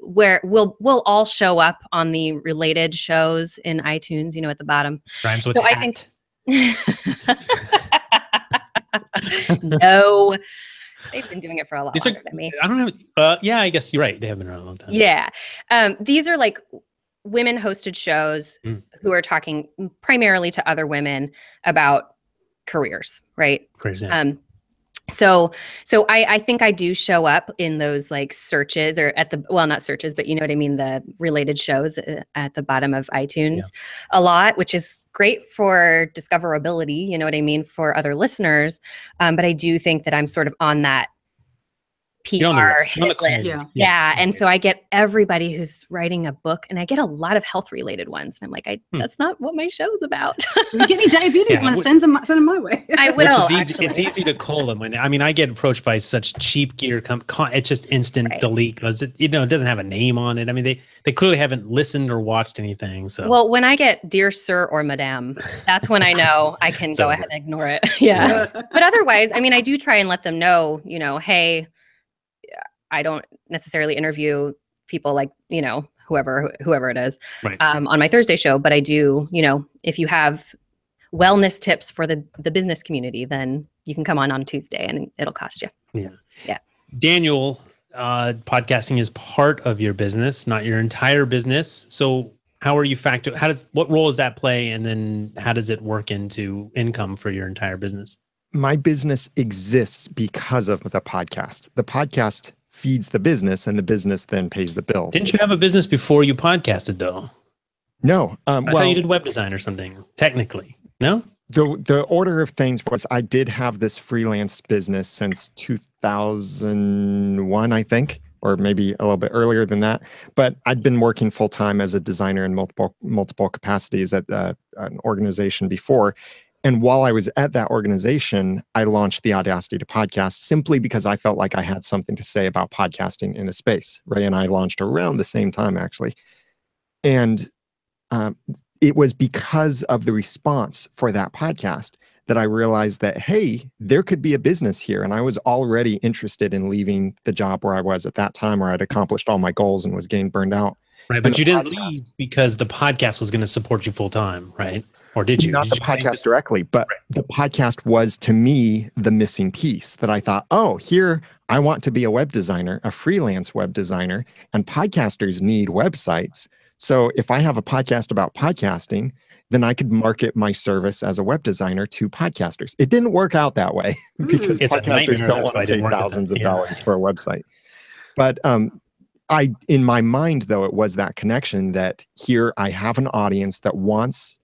where we'll all show up on the related shows in iTunes, at the bottom. Rhymes with So hat. I think no, they've been doing it for a lot longer than me. I don't know. Yeah, I guess you're right. They have been around a long time. Yeah, these are like women hosted shows who are talking primarily to other women about careers, right? Crazy. So I think I do show up in those like searches or not searches, but you know what I mean? The related shows at the bottom of iTunes a lot, which is great for discoverability, you know what I mean, for other listeners. But I do think that I'm sort of on that PR hit list. Yeah. And so I get everybody who's writing a book, and I get a lot of health related ones. And I'm like, that's not what my show's about. If you get any diabetes, send them my way. I will. It's easy to call them. I get approached by such cheap gear. It's just instant delete because it doesn't have a name on it. I mean, they clearly haven't listened or watched anything. So well, when I get dear sir or madam, that's when I know I can go ahead and ignore it. Yeah. But otherwise, I mean, I do try and let them know, hey, I don't necessarily interview people like, whoever it is on my Thursday show. But I do, if you have wellness tips for the business community, then you can come on Tuesday and it'll cost you. Yeah. Daniel, podcasting is part of your business, not your entire business. So how are you what role does that play? And then how does it work into income for your entire business? My business exists because of the podcast. The podcast feeds the business, and the business then pays the bills. Didn't you have a business before you podcasted, though? No. I thought you did web design or something, technically. No? The order of things was I did have this freelance business since 2001, I think. or maybe a little bit earlier than that. But I'd been working full time as a designer in multiple capacities at an organization before. And while I was at that organization, I launched the audacity to podcast simply because I felt like I had something to say about podcasting in the space. Ray and I launched around the same time, actually. And it was because of the response for that podcast that I realized that, hey, there could be a business here. And I was already interested in leaving the job where I was at that time, where I'd accomplished all my goals and was getting burned out. Right. But you didn't leave because the podcast was going to support you full time, right? Or did you? Not the podcast directly, but the podcast was, to me, the missing piece that I thought, oh, here, I want to be a web designer, a freelance web designer, and podcasters need websites. So if I have a podcast about podcasting, then I could market my service as a web designer to podcasters. It didn't work out that way because podcasters don't want to pay thousands of dollars for a website. But in my mind, though, it was that connection that here I have an audience that wants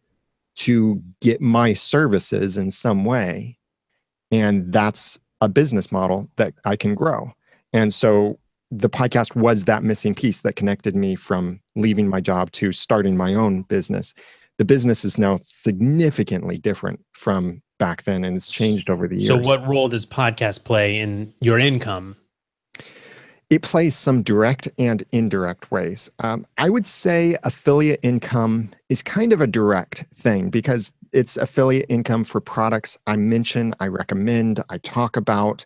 to get my services in some way. And that's a business model that I can grow. And so the podcast was that missing piece that connected me from leaving my job to starting my own business. The business is now significantly different from back then, and it's changed over the years. So what role does podcast play in your income? It plays some direct and indirect ways. I would say affiliate income is kind of a direct thing because it's affiliate income for products I mention, I recommend, I talk about,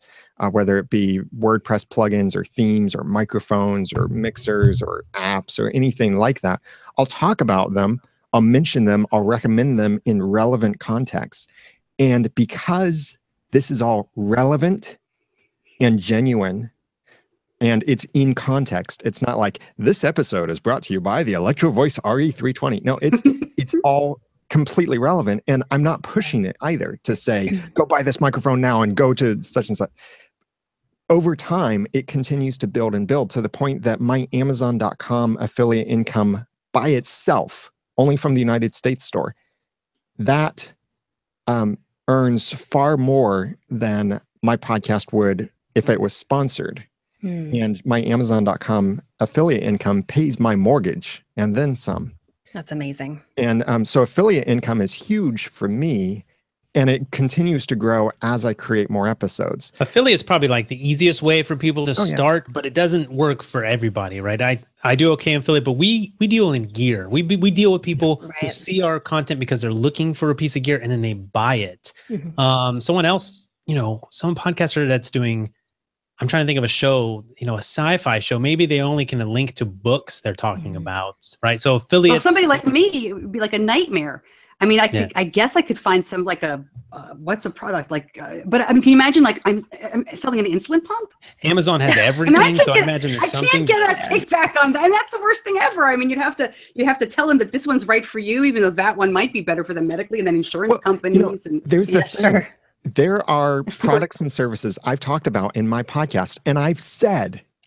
whether it be WordPress plugins or themes or microphones or mixers or apps or anything like that. I'll talk about them, I'll mention them, I'll recommend them in relevant contexts. And because this is all relevant and genuine, and it's in context. It's not like this episode is brought to you by the Electro Voice RE320. No, it's all completely relevant. And I'm not pushing it either to say, go buy this microphone now and go to such and such. Over time, it continues to build and build to the point that my Amazon.com affiliate income by itself, only from the United States store, that earns far more than my podcast would if it was sponsored. And my Amazon.com affiliate income pays my mortgage and then some. That's amazing. And so affiliate income is huge for me, and it continues to grow as I create more episodes. Affiliate's probably like the easiest way for people to start, but it doesn't work for everybody, right? I do okay in affiliate, but we deal in gear. We deal with people who see our content because they're looking for a piece of gear and then they buy it. Someone else, some podcaster that's doing, I'm trying to think of a show, a sci-fi show. Maybe they only can link to books they're talking about, right? So affiliates. Well, somebody like me, it would be like a nightmare. I mean, I guess I could find some like what's a product like? But I mean, can you imagine like I'm selling an insulin pump? Amazon has everything, I imagine there's something. I can't get a kickback on that, and that's the worst thing ever. I mean, you have to tell them that this one's right for you, even though that one might be better for them medically, and then insurance companies. And there's the thing. Sure. There are products and services I've talked about in my podcast, and I've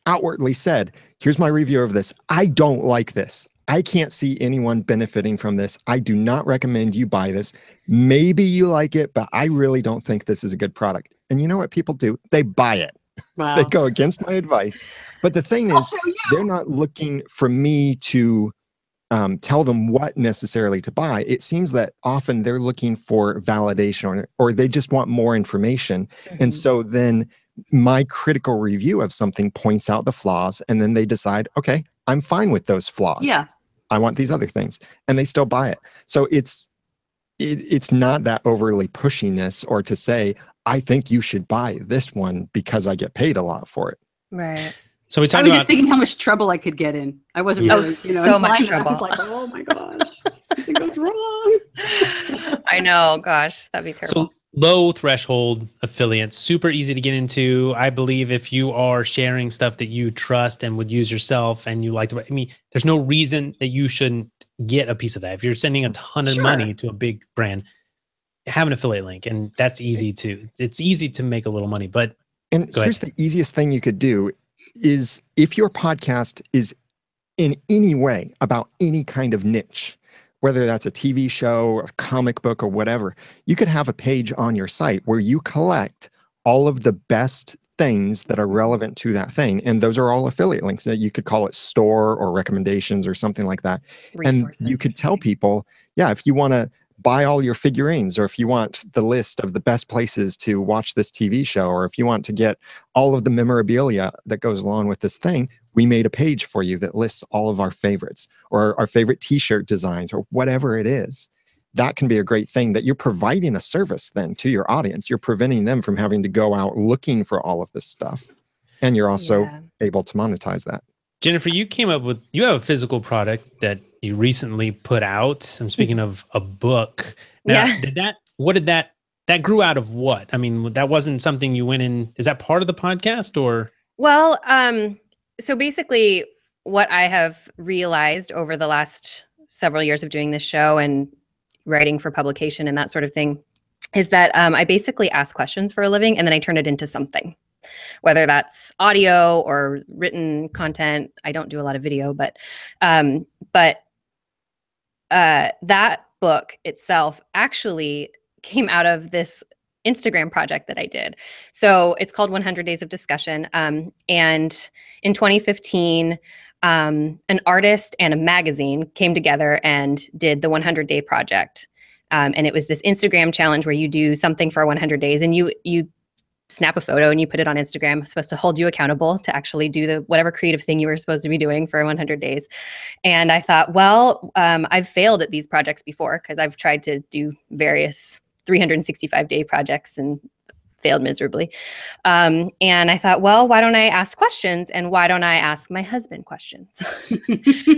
outwardly said, here's my review of this. I don't like this. I can't see anyone benefiting from this. I do not recommend you buy this. Maybe you like it, but I really don't think this is a good product. And you know what people do? They buy it. Wow. They go against my advice. But the thing is, they're not looking for me to tell them what necessarily to buy. It seems that often they're looking for validation or they just want more information. And so then my critical review of something points out the flaws, and then they decide, okay, I'm fine with those flaws. Yeah. I want these other things, and they still buy it. So it's not that overly pushiness or to say, I think you should buy this one because I get paid a lot for it. Right. So I was just thinking how much trouble I could get in. I wasn't really, so much trouble. I was like, oh my gosh, something goes wrong. I know, gosh, that'd be terrible. So low threshold affiliates, super easy to get into. I believe if you are sharing stuff that you trust and would use yourself and you like to, there's no reason that you shouldn't get a piece of that. If you're sending a ton of money to a big brand, have an affiliate link, and that's it's easy to make a little money. But here's the easiest thing you could do is if your podcast is in any way about any kind of niche, whether that's a TV show, a comic book, or whatever, you could have a page on your site where you collect all of the best things that are relevant to that thing. And those are all affiliate links that you could call it store or recommendations or something like that. Resources. And you could tell people, yeah, if you want to buy all your figurines, or if you want the list of the best places to watch this TV show, or if you want to get all of the memorabilia that goes along with this thing, we made a page for you that lists all of our favorites or our favorite t-shirt designs or whatever it is. That can be a great thing, that you're providing a service then to your audience. You're preventing them from having to go out looking for all of this stuff. And you're also able to monetize that. Jennifer, you have a physical product that you recently put out. I'm speaking of a book. Now, that grew out of what? I mean, that wasn't something you went in. Is that part of the podcast or? Well, so basically what I have realized over the last several years of doing this show and writing for publication and that sort of thing is that I basically ask questions for a living and then I turn it into something, whether that's audio or written content. I don't do a lot of video, but that book itself actually came out of this Instagram project that I did. So it's called 100 Days of Discussion. And in 2015, an artist and a magazine came together and did the 100-day project. And it was this Instagram challenge where you do something for 100 days and you snap a photo and you put it on Instagram. It's supposed to hold you accountable to actually do whatever creative thing you were supposed to be doing for 100 days. And I thought, well, I've failed at these projects before because I've tried to do various 365-day projects and failed miserably. And I thought, well, why don't I ask questions? And why don't I ask my husband questions?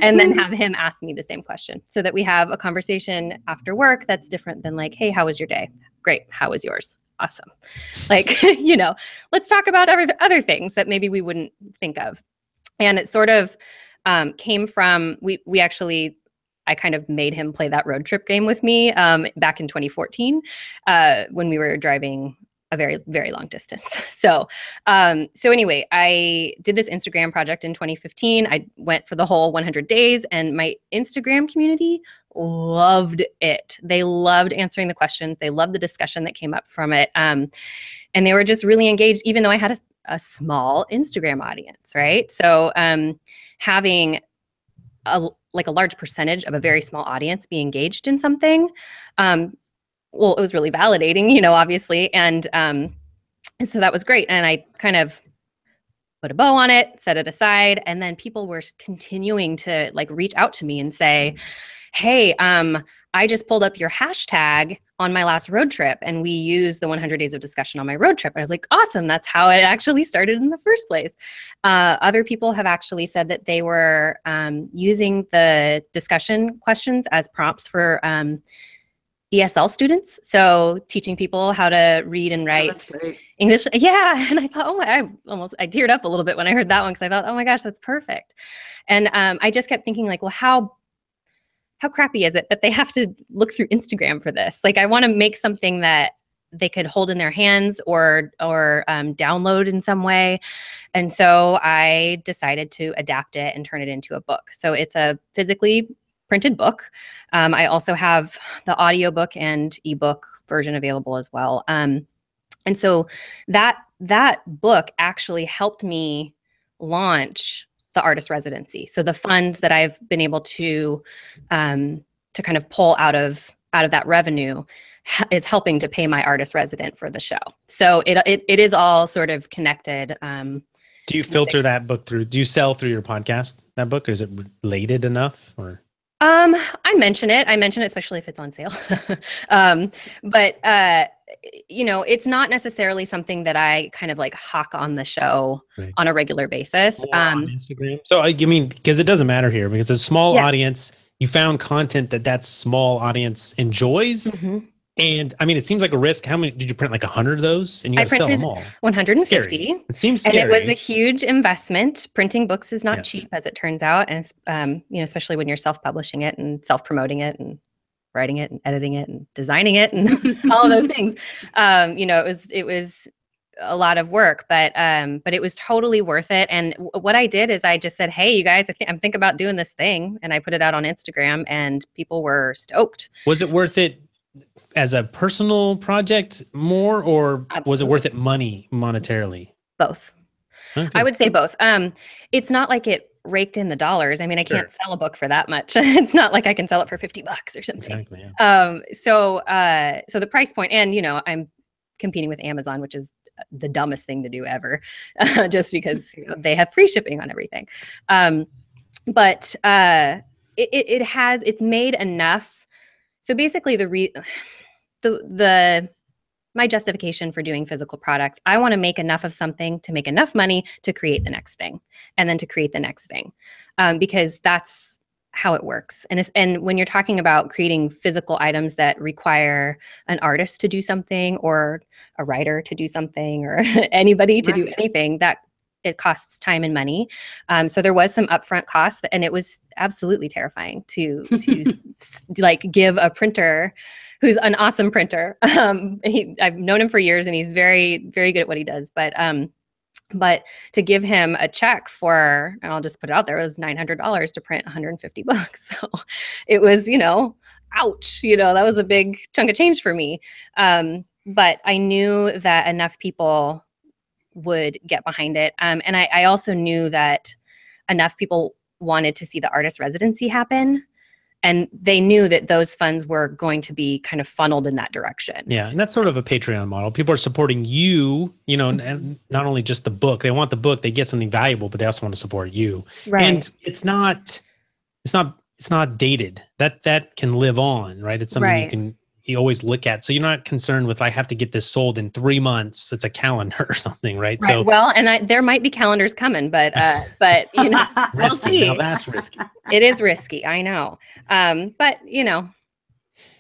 And then have him ask me the same question so that we have a conversation after work that's different than like, hey, how was your day? Great. How was yours? Awesome. Like, let's talk about other things that maybe we wouldn't think of. And it sort of came from, I kind of made him play that road trip game with me back in 2014 when we were driving a very, very long distance. So anyway, I did this Instagram project in 2015. I went for the whole 100 days and my Instagram community loved it. They loved answering the questions. They loved the discussion that came up from it. And they were just really engaged, even though I had a small Instagram audience, right? So having a large percentage of a very small audience be engaged in something, well, it was really validating, obviously. And so that was great. And I kind of put a bow on it, set it aside. And then people were continuing to reach out to me and say, hey, I just pulled up your hashtag on my last road trip and we used the 100 days of discussion on my road trip. I was like, awesome. That's how it actually started in the first place. Other people have actually said that they were using the discussion questions as prompts for ESL students. So teaching people how to read and write English. Yeah. And I thought, I teared up a little bit when I heard that one because I thought, oh my gosh, that's perfect. And I just kept thinking well, how crappy is it that they have to look through Instagram for this? I want to make something that they could hold in their hands or download in some way. And so I decided to adapt it and turn it into a book. So it's a physically printed book. I also have the audiobook and ebook version available as well. And so that book actually helped me launch the artist residency. So the funds that I've been able to kind of pull out of that revenue is helping to pay my artist resident for the show. So it is all sort of connected. Do you filter that book through? Do you sell through your podcast, that book, or is it related enough? Or I mention it, especially if it's on sale. But it's not necessarily something that I kind of hawk on the show on a regular basis. On Instagram. So I mean, because it doesn't matter here because a small audience, you found content that small audience enjoys. Mm-hmm. And I mean, it seems like a risk. How many did you print? 100 of those, and you got to sell them all. 150. Scary. It seems scary. And it was a huge investment. Printing books is not cheap, as it turns out, and especially when you're self-publishing it and self-promoting it and writing it and editing it and designing it and all of those things. It was a lot of work, but it was totally worth it. And what I did is I just said, hey, you guys, I'm thinking about doing this thing, and I put it out on Instagram, and people were stoked. Was it worth it as a personal project more, or was it worth it monetarily? Both. Okay. I would say both. It's not like it raked in the dollars. I mean, I Sure. can't sell a book for that much. It's not like I can sell it for $50 or something. Exactly. Yeah. So the price point, and I'm competing with Amazon, which is the dumbest thing to do ever, just because they have free shipping on everything. But it's made enough. So basically, my justification for doing physical products, I want to make enough of something to make enough money to create the next thing, and then to create the next thing, because that's how it works. And when you're talking about creating physical items that require an artist to do something, or a writer to do something, or anybody to do anything, that it costs time and money. So there was some upfront costs, and it was absolutely terrifying to like give a printer who's an awesome printer. I've known him for years, and he's very, very good at what he does. But to give him a check for, and I'll just put it out there, it was $900 to print 150 books. So it was, ouch, that was a big chunk of change for me. But I knew that enough people would get behind it. And I also knew that enough people wanted to see the artist residency happen. And they knew that those funds were going to be kind of funneled in that direction. Yeah. And that's sort of a Patreon model. People are supporting you, and not only just the book. They want the book, they get something valuable, but they also want to support you. Right. And it's not dated. That can live on, right? It's something you always look at. So you're not concerned with, I have to get this sold in 3 months. It's a calendar or something, right? So well, and there might be calendars coming, but we'll see. Now that's risky. It is risky, I know. But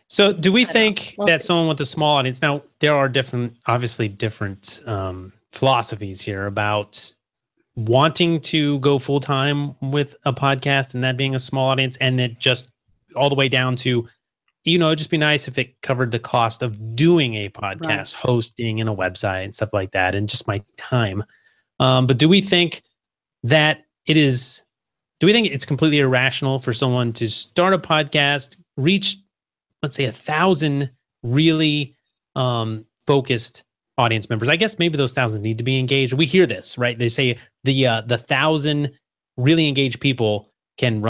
So do we think that someone with a small audience, now there are obviously different philosophies here about wanting to go full time with a podcast and that being a small audience, and then just all the way down to, it'd just be nice if it covered the cost of doing a podcast, hosting and a website and stuff like that, and just my time. But do we think it's completely irrational for someone to start a podcast, reach, let's say, 1,000 really focused audience members? I guess maybe those 1,000 need to be engaged. We hear this, right? They say the 1,000 really engaged people can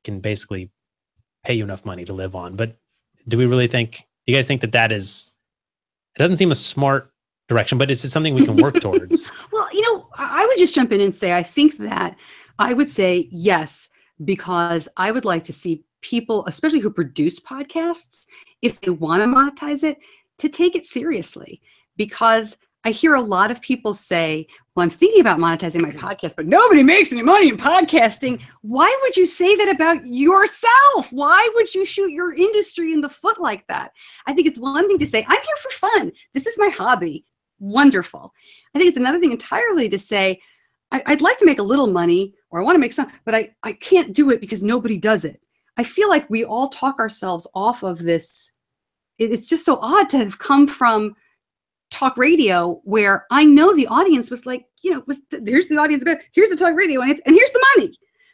can basically pay you enough money to live on. But do you guys think that it doesn't seem a smart direction, but it's something we can work towards? Well, I would just jump in and say, I think that I would say yes, because I would like to see people, especially who produce podcasts, if they want to monetize it, to take it seriously. Because I hear a lot of people say, well, I'm thinking about monetizing my podcast, but nobody makes any money in podcasting. Why would you say that about yourself? Why would you shoot your industry in the foot like that? I think it's one thing to say, I'm here for fun. This is my hobby. Wonderful. I think it's another thing entirely to say, I'd like to make a little money, or I want to make some, but I can't do it because nobody does it. I feel like we all talk ourselves off of this. It's just so odd to have come from talk radio, where I know the audience was like, there's the audience, but here's the talk radio, and here's the money.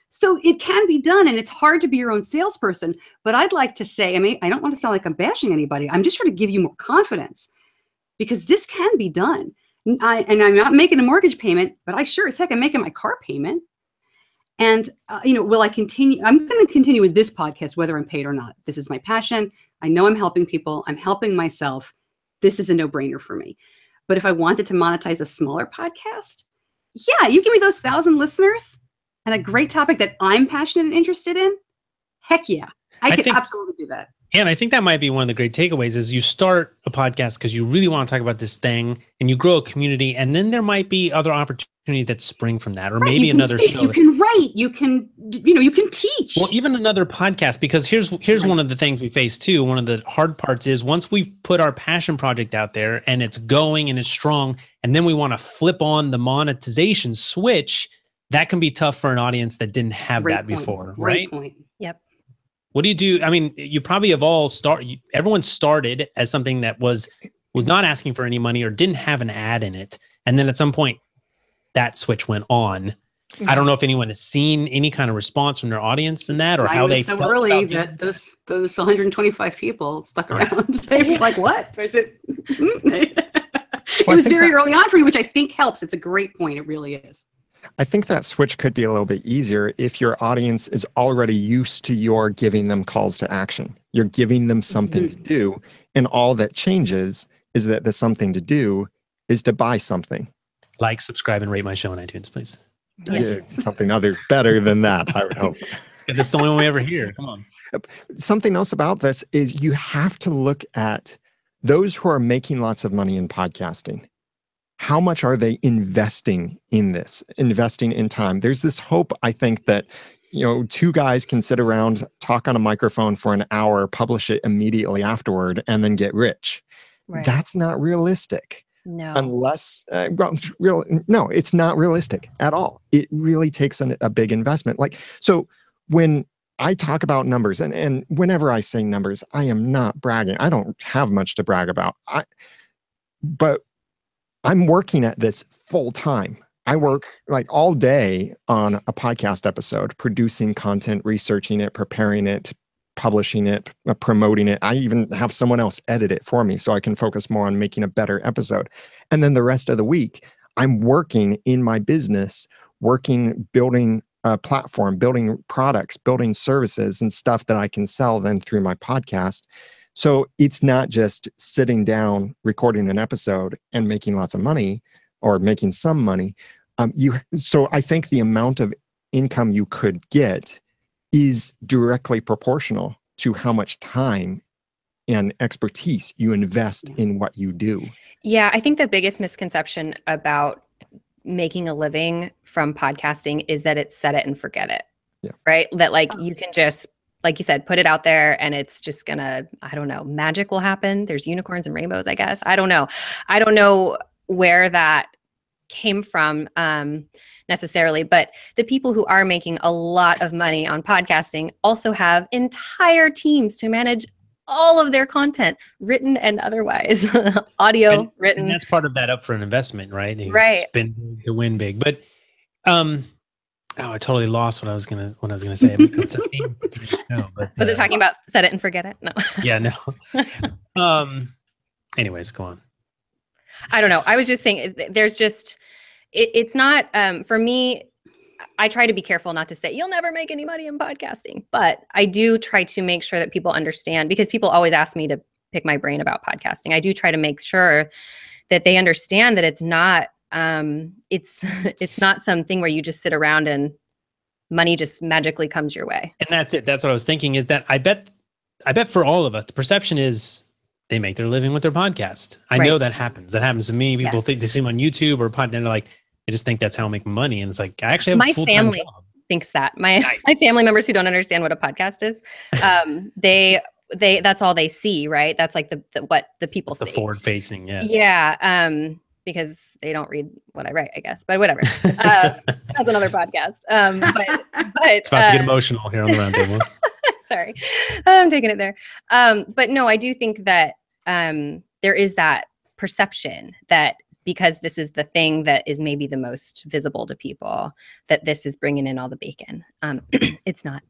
So it can be done, and it's hard to be your own salesperson. But I'd like to say, I don't want to sound like I'm bashing anybody. I'm just trying to give you more confidence, because this can be done. And I'm not making a mortgage payment, but I sure as heck am making my car payment. And, will I continue? I'm going to continue with this podcast, whether I'm paid or not. This is my passion. I know I'm helping people. I'm helping myself. This is a no-brainer for me. But if I wanted to monetize a smaller podcast, yeah, you give me those 1,000 listeners and a great topic that I'm passionate and interested in, heck yeah, I could absolutely do that. And I think that might be one of the great takeaways is you start a podcast because you really want to talk about this thing, and you grow a community, and then there might be other opportunities that spring from that, or maybe another show. You can write, you can teach. Well, even another podcast, because here's one of the things we face too. One of the hard parts is once we've put our passion project out there and it's going and it's strong, and then we want to flip on the monetization switch, that can be tough for an audience that didn't have that before, right? Great point. Yep. What do you do? I mean, you probably have everyone started as something that was not asking for any money or didn't have an ad in it. And then at some point that switch went on. Mm-hmm. I don't know if anyone has seen any kind of response from their audience in that, or how they felt early that those 125 people stuck around. They were like, what? I said, It was very early on for me, which I think helps. It's a great point. It really is. I think that switch could be a little bit easier if your audience is already used to your giving them calls to action. You're giving them something to do, and all that changes is that the something to do is to buy something. Like, subscribe, and rate my show on iTunes, please. Yeah, something other better than that, I would hope. If that's the only one we ever hear. Come on. Something else about this is you have to look at those who are making lots of money in podcasting. How much are they investing in this, investing in time? There's this hope, I think, that, you know, two guys can sit around, talk on a microphone for an hour, publish it immediately afterward, and then get rich. Right. That's not realistic. No. Unless, no, it's not realistic at all. It really takes a big investment. Like, so when I talk about numbers, and whenever I say numbers, I am not bragging. I don't have much to brag about. But I'm working at this full time. I work like all day on a podcast episode, producing content, researching it, preparing it, publishing it, promoting it. I even have someone else edit it for me so I can focus more on making a better episode. And then the rest of the week, I'm working in my business, building a platform, building products, building services and stuff that I can sell then through my podcast. So it's not just sitting down, recording an episode and making lots of money or making some money. So I think the amount of income you could get is directly proportional to how much time and expertise you invest in what you do. Yeah, I think the biggest misconception about making a living from podcasting is that it's set it and forget it. Yeah. Right? That like you can just, like you said, put it out there and it's just gonna, I don't know, magic will happen. There's unicorns and rainbows, I guess. I don't know where that came from necessarily, but the people who are making a lot of money on podcasting also have entire teams to manage all of their content, written and otherwise, audio, written. And that's part of that upfront investment, right? Right. Spend big to win big. But I totally lost what I was gonna say. It's a theme for today's show, but, was it talking about set it and forget it? No. Yeah, no. Anyways, go on. I don't know. I was just saying there's just, it's not, for me, I try to be careful not to say, you'll never make any money in podcasting, but I do try to make sure that people understand, because people always ask me to pick my brain about podcasting. I do try to make sure that they understand that it's not, it's not something where you just sit around and money just magically comes your way. And that's it. That's what I was thinking, is that I bet for all of us, the perception is they make their living with their podcast. I know that happens. That happens to me. People think they see them on YouTube or podcast, and they're like, I just think that's how I make money. And it's like, I actually have a full-time job. My family thinks that. My family members who don't understand what a podcast is, they that's all they see, right? That's like what the people see. The forward-facing, yeah. Yeah, because they don't read what I write, I guess. But whatever. That's another podcast. But it's about to get emotional here on the roundtable. Sorry, I'm taking it there. But no, I do think that there is that perception that because this is the thing that is maybe the most visible to people, that this is bringing in all the bacon. It's not.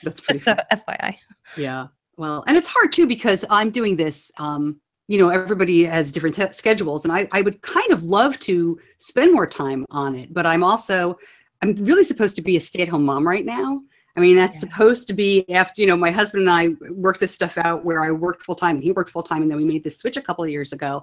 That's pretty just a FYI. Yeah. Well, and it's hard too, because I'm doing this, everybody has different schedules, and I would kind of love to spend more time on it, but I'm really supposed to be a stay-at-home mom right now. I mean, that's supposed to be after, my husband and I worked this stuff out where I worked full-time and he worked full-time, and then we made this switch a couple of years ago.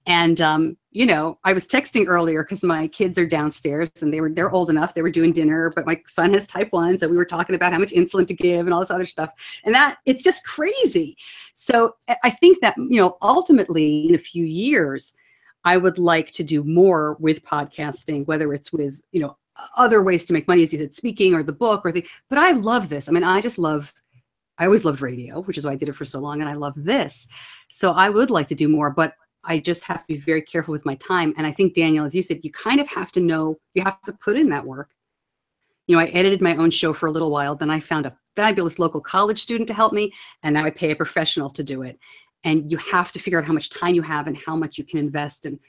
And, I was texting earlier because my kids are downstairs and they're old enough. They were doing dinner, but my son has type 1. So we were talking about how much insulin to give and all this other stuff. And it's just crazy. So I think that, ultimately in a few years, I would like to do more with podcasting, whether it's with, other ways to make money, as you said, speaking or the book but I love this. I mean, I always loved radio, which is why I did it for so long. And I love this. So I would like to do more, but I just have to be very careful with my time. And I think, Daniel, as you said, you kind of have to know, you have to put in that work. I edited my own show for a little while. Then I found a fabulous local college student to help me. And now I pay a professional to do it. And you have to figure out how much time you have and how much you can invest. And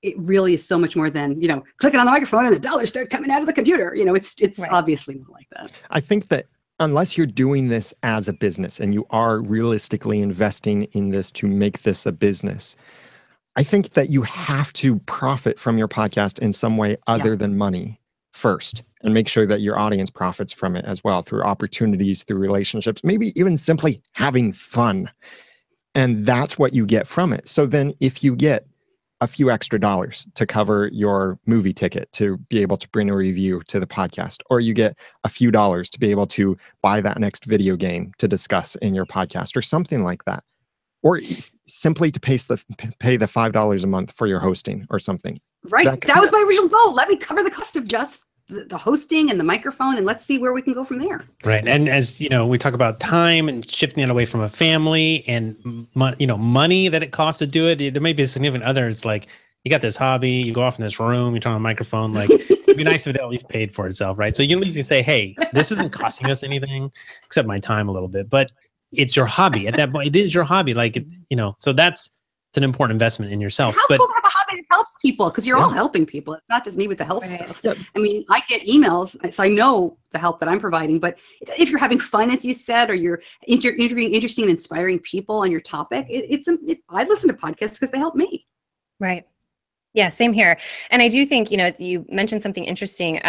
it really is so much more than, clicking on the microphone and the dollars start coming out of the computer. It's obviously not like that. I think that unless you're doing this as a business and you are realistically investing in this to make this a business, I think that you have to profit from your podcast in some way other than money first, and make sure that your audience profits from it as well, through opportunities, through relationships, maybe even simply having fun. And that's what you get from it. So then if you get a few extra dollars to cover your movie ticket to be able to bring a review to the podcast, or you get a few dollars to be able to buy that next video game to discuss in your podcast, or something like that, or simply to pay the $5 a month for your hosting or something. Right. That was my original goal. Let me cover the cost of just the hosting and the microphone, and let's see where we can go from there. Right. And as you know, we talk about time and shifting it away from a family and money that it costs to do it. There may be a significant other. It's like, you got this hobby, you go off in this room, you turn on a microphone. Like, it'd be nice if it at least paid for itself, right? So you can at least say, hey, this isn't costing us anything except my time a little bit, but it's your hobby. At that point, it is your hobby. Like, so it's an important investment in yourself. How cool to have a hobby that helps people, because you're all helping people. It's not just me with the health stuff. Yeah. I mean, I get emails, so I know the help that I'm providing. But if you're having fun, as you said, or you're interviewing interesting and inspiring people on your topic, I listen to podcasts because they help me. Right. Yeah, same here. And I do think, you mentioned something interesting.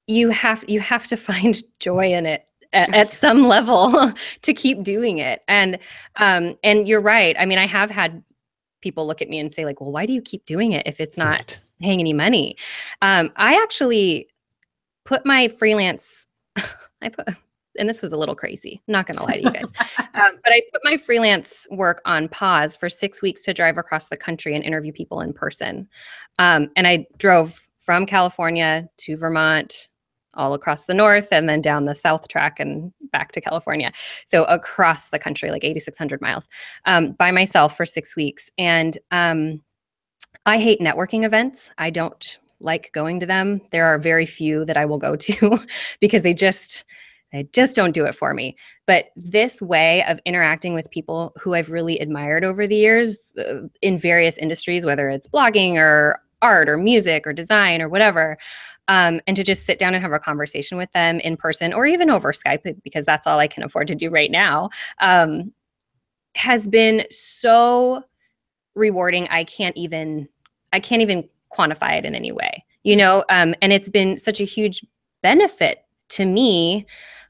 You have to find joy in it at some level to keep doing it. And you're right. I mean, I have had people look at me and say, like, well, why do you keep doing it if it's not paying any money? I actually put my freelance, and this was a little crazy, I'm not going to lie to you guys, but I put my freelance work on pause for 6 weeks to drive across the country and interview people in person. And I drove from California to Vermont, all across the north, and then down the south track and back to California. So across the country, like 8,600 miles, by myself for 6 weeks. And I hate networking events. I don't like going to them. There are very few that I will go to because they just don't do it for me. But this way of interacting with people who I've really admired over the years in various industries, whether it's blogging or art or music or design or whatever, and to just sit down and have a conversation with them in person or even over Skype, because that's all I can afford to do right now, has been so rewarding. I can't even quantify it in any way, and it's been such a huge benefit to me.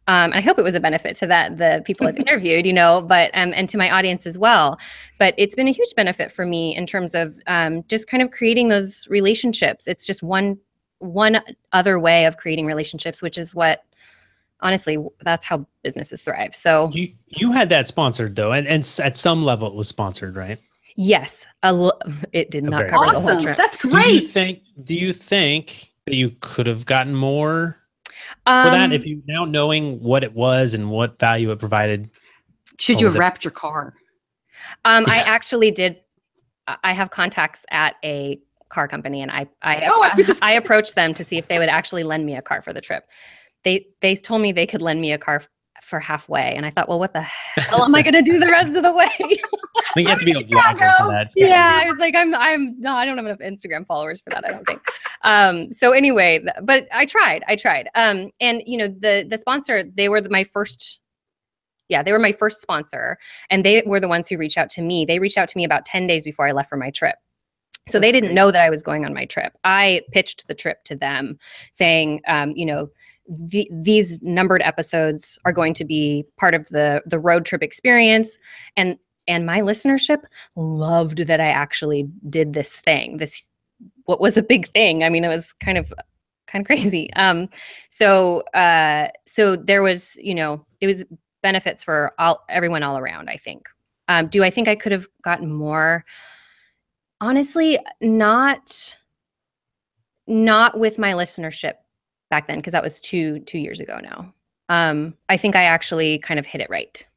And I hope it was a benefit to the people I've interviewed, but and to my audience as well. But it's been a huge benefit for me in terms of just kind of creating those relationships. It's just one other way of creating relationships, which is what, honestly, that's how businesses thrive. So you had that sponsored though, and at some level it was sponsored, right? Yes, it did not cover the whole trip. That's great. Do you think that you could have gotten more for that, if you now knowing what it was and what value it provided? Should you have wrapped your car? I actually did. I have contacts at a car company, and I approached them to see if they would actually lend me a car for the trip. They told me they could lend me a car for halfway, and I thought, well, what the hell am I going to do the rest of the way? I think you have to be a blogger for that. Yeah, I was like, I don't have enough Instagram followers for that, I don't think. So anyway, but I tried. And the sponsor, they were my first sponsor, and they were the ones who reached out to me. They reached out to me about 10 days before I left for my trip. So they didn't know that I was going on my trip. I pitched the trip to them saying, these numbered episodes are going to be part of the road trip experience. And my listenership loved that I actually did this thing, what was a big thing. I mean, it was kind of crazy. So there was, it was benefits for everyone all around, I think. Do I think I could have gotten more? Honestly, not with my listenership back then, because that was two years ago now. I think I actually kind of hit it right.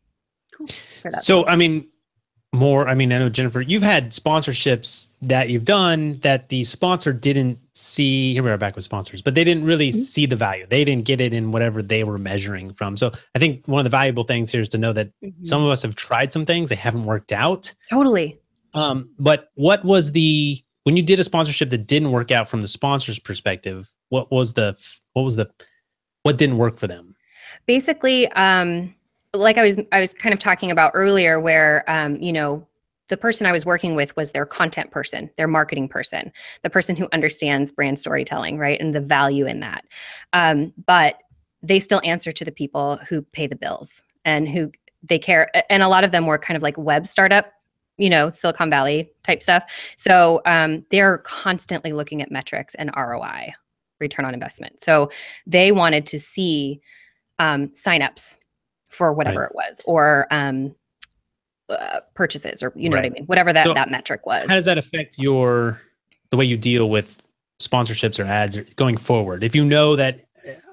Cool. For that. So, I know, Jennifer, you've had sponsorships that you've done that the sponsor didn't see. Here we are back with sponsors, but they didn't really see the value. They didn't get it in whatever they were measuring from. So I think one of the valuable things here is to know that some of us have tried some things, they haven't worked out. Totally. But what was when you did a sponsorship that didn't work out from the sponsor's perspective, what was the What didn't work for them? Basically, like I was kind of talking about earlier, where the person I was working with was their content person, their marketing person, the person who understands brand storytelling, right, and the value in that. But they still answer to the people who pay the bills and who they care. And a lot of them were kind of like web startup, Silicon Valley type stuff. So they're constantly looking at metrics and ROI, return on investment. So they wanted to see signups for whatever it was, or purchases, or you know what I mean, whatever that metric was. How does that affect the way you deal with sponsorships or ads going forward? If you know that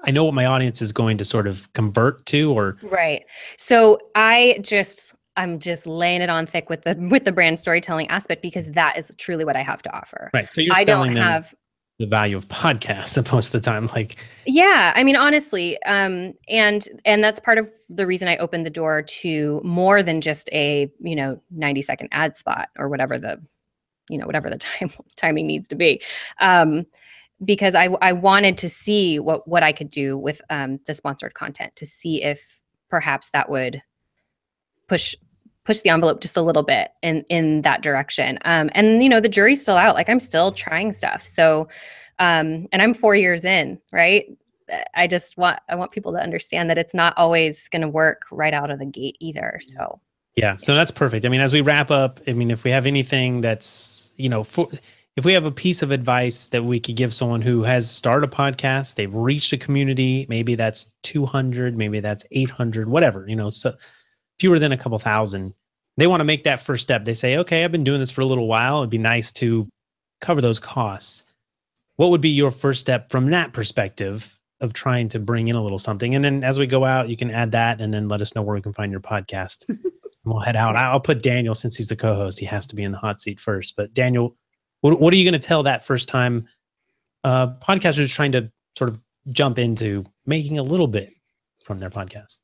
I know what my audience is going to sort of convert to, or right. So I'm just laying it on thick with the brand storytelling aspect, because that is truly what I have to offer. Right. So you're selling them the value of podcasts most of the time. Yeah, I mean, honestly, and that's part of the reason I opened the door to more than just a 90-second ad spot, or whatever the timing needs to be, because I wanted to see what I could do with the sponsored content, to see if perhaps that would push the envelope just a little bit in that direction. And the jury's still out. Like, I'm still trying stuff. So, and I'm 4 years in, right? I want people to understand that it's not always going to work right out of the gate either. So. Yeah. So that's perfect. I mean, as we wrap up, I mean, if we have anything that's, if we have a piece of advice that we could give someone who has started a podcast, they've reached a community, maybe that's 200, maybe that's 800, whatever, so fewer than a couple thousand. They want to make that first step. They say, okay, I've been doing this for a little while. It'd be nice to cover those costs. What would be your first step from that perspective of trying to bring in a little something? And then as we go out, you can add that and then let us know where we can find your podcast. And we'll head out. I'll put Daniel, since he's the co-host, he has to be in the hot seat first. But Daniel, what are you going to tell that first time podcasters trying to sort of jump into making a little bit from their podcast?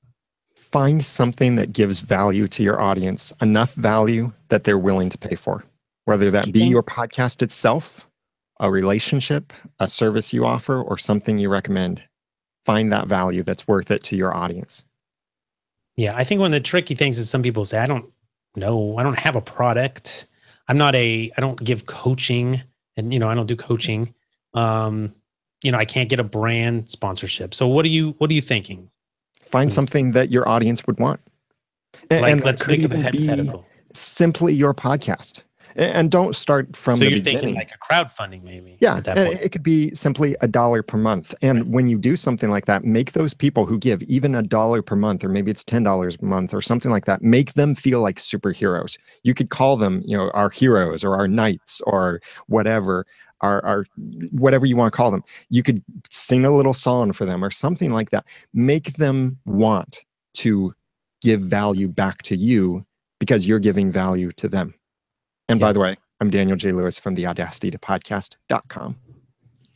Find something that gives value to your audience, enough value that they're willing to pay for, whether that be your podcast itself, a relationship, a service you offer, or something you recommend. Find that value that's worth it to your audience. Yeah, I think one of the tricky things is some people say, I don't know, I don't have a product. I don't give coaching, and I don't do coaching. I can't get a brand sponsorship. So what are you thinking? Find something that your audience would want. And let's make a hypothetical. Simply your podcast. And don't start from the beginning. So you're thinking like a crowdfunding, maybe? Yeah, at that point. It could be simply $1 per month. And when you do something like that, make those people who give even $1 per month, or maybe it's $10 a month or something like that, make them feel like superheroes. You could call them, our heroes or our knights or whatever. Our whatever you want to call them. You could sing a little song for them or something like that. Make them want to give value back to you because you're giving value to them. And by the way, I'm Daniel J. Lewis from theaudacitytopodcast.com.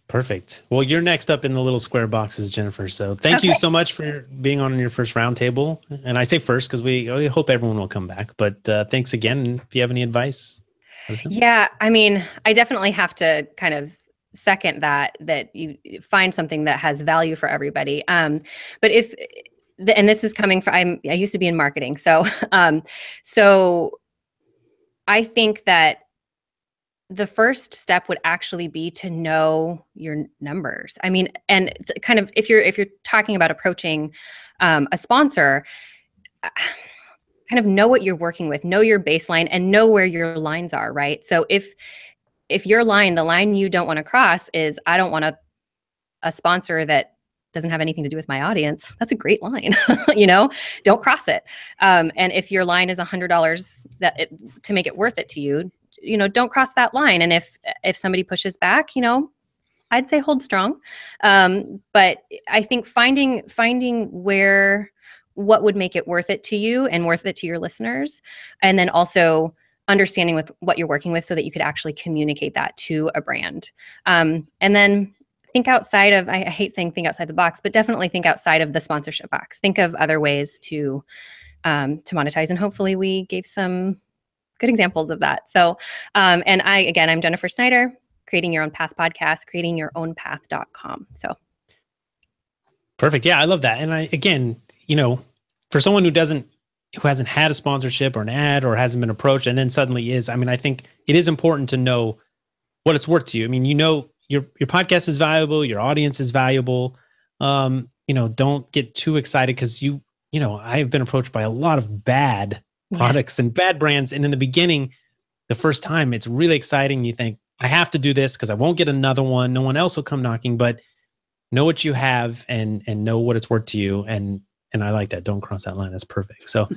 Perfect. Well, you're next up in the little square boxes, Jennifer. So thank you so much for being on your first roundtable. And I say first because we hope everyone will come back. But thanks again. If you have any advice. Yeah, I mean, I definitely have to kind of second that you find something that has value for everybody. But and this is coming from, I used to be in marketing. So I think that the first step would actually be to know your numbers. I mean, and kind of, if you're talking about approaching a sponsor, kind of know what you're working with, know your baseline, and know where your lines are, right? So if your line, the line you don't want to cross is, I don't want a sponsor that doesn't have anything to do with my audience, that's a great line. Don't cross it. And if your line is $100 to make it worth it to you, don't cross that line. And if somebody pushes back, I'd say hold strong. But I think finding what would make it worth it to you and worth it to your listeners. And then also understanding with what you're working with so that you could actually communicate that to a brand. And then think outside of, I hate saying think outside the box, but definitely think outside of the sponsorship box. Think of other ways to monetize. And hopefully we gave some good examples of that. So, and I'm Jennifer Snyder, Creating Your Own Path podcast, creatingyourownpath.com. So. Perfect. Yeah, I love that. And again, for someone who hasn't had a sponsorship or an ad or hasn't been approached and then suddenly is, I think it is important to know what it's worth to you. Your podcast is valuable, your audience is valuable. Don't get too excited because I've been approached by a lot of bad products and bad brands. And in the beginning, the first time, it's really exciting. You think, I have to do this because I won't get another one. No one else will come knocking, but know what you have and know what it's worth to you. And I like that. Don't cross that line. That's perfect. So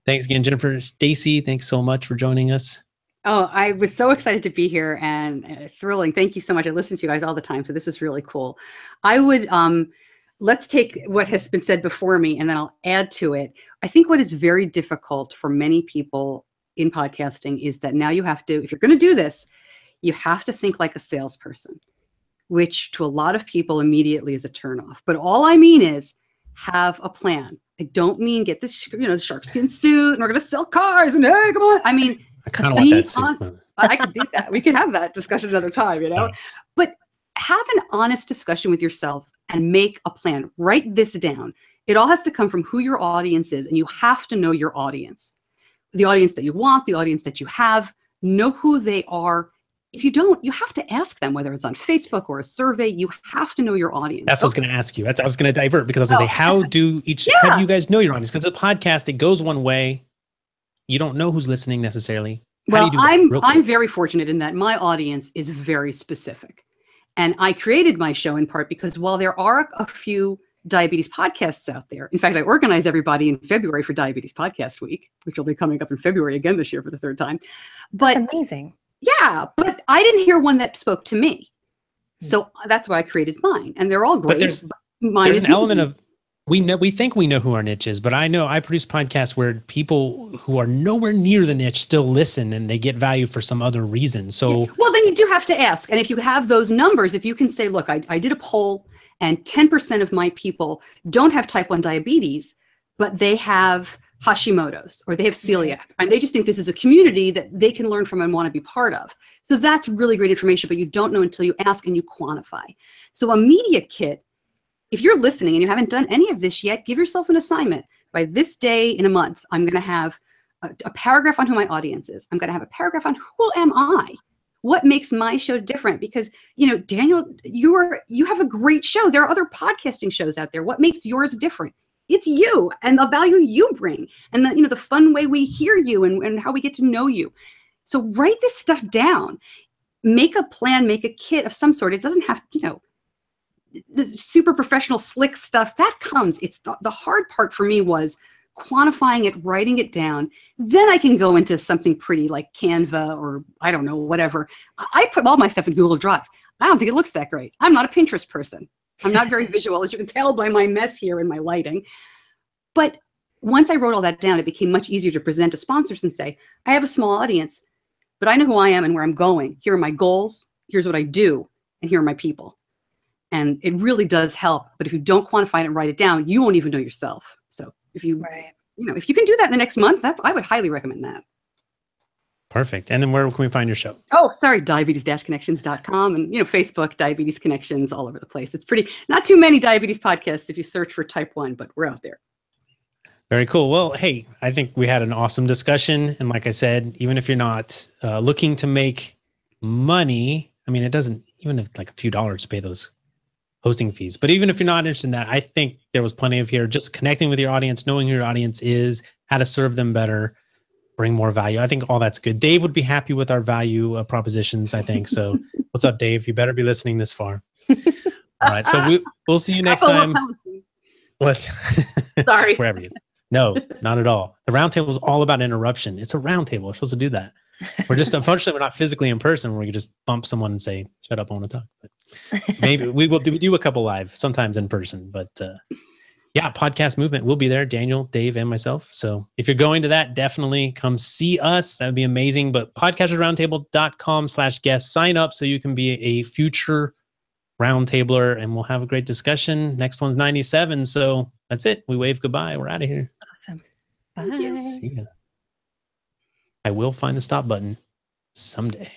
thanks again, Jennifer. Stacy, thanks so much for joining us. Oh, I was so excited to be here and thrilling. Thank you so much. I listen to you guys all the time, so this is really cool. I would, let's take what has been said before me and then I'll add to it. I think what is very difficult for many people in podcasting is that now you have to, if you're going to do this, you have to think like a salesperson, which to a lot of people immediately is a turnoff. But all I mean is have a plan. I don't mean get this, sharkskin suit and we're going to sell cars and hey, come on. I kind of want that suit. I could do that. We can have that discussion another time, But have an honest discussion with yourself and make a plan. Write this down. It all has to come from who your audience is, and you have to know your audience. The audience that you want, the audience that you have, know who they are. If you don't, you have to ask them, whether it's on Facebook or a survey, you have to know your audience. That's what I was going to ask you. I was going to divert because I was going to say, how do you guys know your audience? Because the podcast, it goes one way. You don't know who's listening necessarily. Well, I'm very fortunate in that my audience is very specific. And I created my show in part because while there are a few diabetes podcasts out there, in fact, I organize everybody in February for Diabetes Podcast Week, which will be coming up in February again this year for the third time. But that's amazing. Yeah, but I didn't hear one that spoke to me. So that's why I created mine. And they're all great. But there's an element of, we think we know who our niche is, but I produce podcasts where people who are nowhere near the niche still listen and they get value for some other reason. So, well, then you do have to ask. And if you have those numbers, if you can say, look, I did a poll and 10% of my people don't have type 1 diabetes, but they have Hashimoto's or they have celiac, and they just think this is a community that they can learn from and want to be part of. So that's really great information, but you don't know until you ask and you quantify. So a media kit, if you're listening and you haven't done any of this yet, give yourself an assignment. By this day in a month, I'm going to have a paragraph on who my audience is. I'm going to have a paragraph on who am I? What makes my show different? Because, Daniel, you have a great show. There are other podcasting shows out there. What makes yours different? It's you and the value you bring and the fun way we hear you and how we get to know you. So write this stuff down, make a plan, make a kit of some sort. It doesn't have, the super professional slick stuff that comes. It's the hard part for me was quantifying it, writing it down. Then I can go into something pretty like Canva or I don't know, whatever. I put all my stuff in Google Drive. I don't think it looks that great. I'm not a Pinterest person. I'm not very visual, as you can tell by my mess here and my lighting. But once I wrote all that down, it became much easier to present to sponsors and say, I have a small audience, but I know who I am and where I'm going. Here are my goals. Here's what I do. And here are my people. And it really does help. But if you don't quantify it and write it down, you won't even know yourself. So if you, if you can do that in the next month, I would highly recommend that. Perfect. And then where can we find your show? Oh, sorry, diabetes-connections.com and, Facebook, Diabetes Connections, all over the place. It's not too many diabetes podcasts if you search for type 1, but we're out there. Very cool. Well, hey, I think we had an awesome discussion. And like I said, even if you're not looking to make money, it doesn't, even if like a few dollars to pay those hosting fees, but even if you're not interested in that, I think there was plenty of here, just connecting with your audience, knowing who your audience is, how to serve them better, bring more value. I think all that's good. Dave would be happy with our value propositions, I think. So what's up, Dave? You better be listening this far. All right. So we'll see you next time. What? Sorry. Wherever he is. No, not at all. The Roundtable is all about interruption. It's a roundtable. We're supposed to do that. We're just, unfortunately, we're not physically in person where we can just bump someone and say, shut up, I want to talk. But maybe we will do a couple live, sometimes in person. But yeah, podcast movement. We'll be there, Daniel, Dave, and myself. So if you're going to that, definitely come see us. That would be amazing. But podcastersroundtable.com/guest. Sign up so you can be a future roundtabler and we'll have a great discussion. Next one's 97. So that's it. We wave goodbye. We're out of here. Awesome. Thank you. See ya. I will find the stop button someday.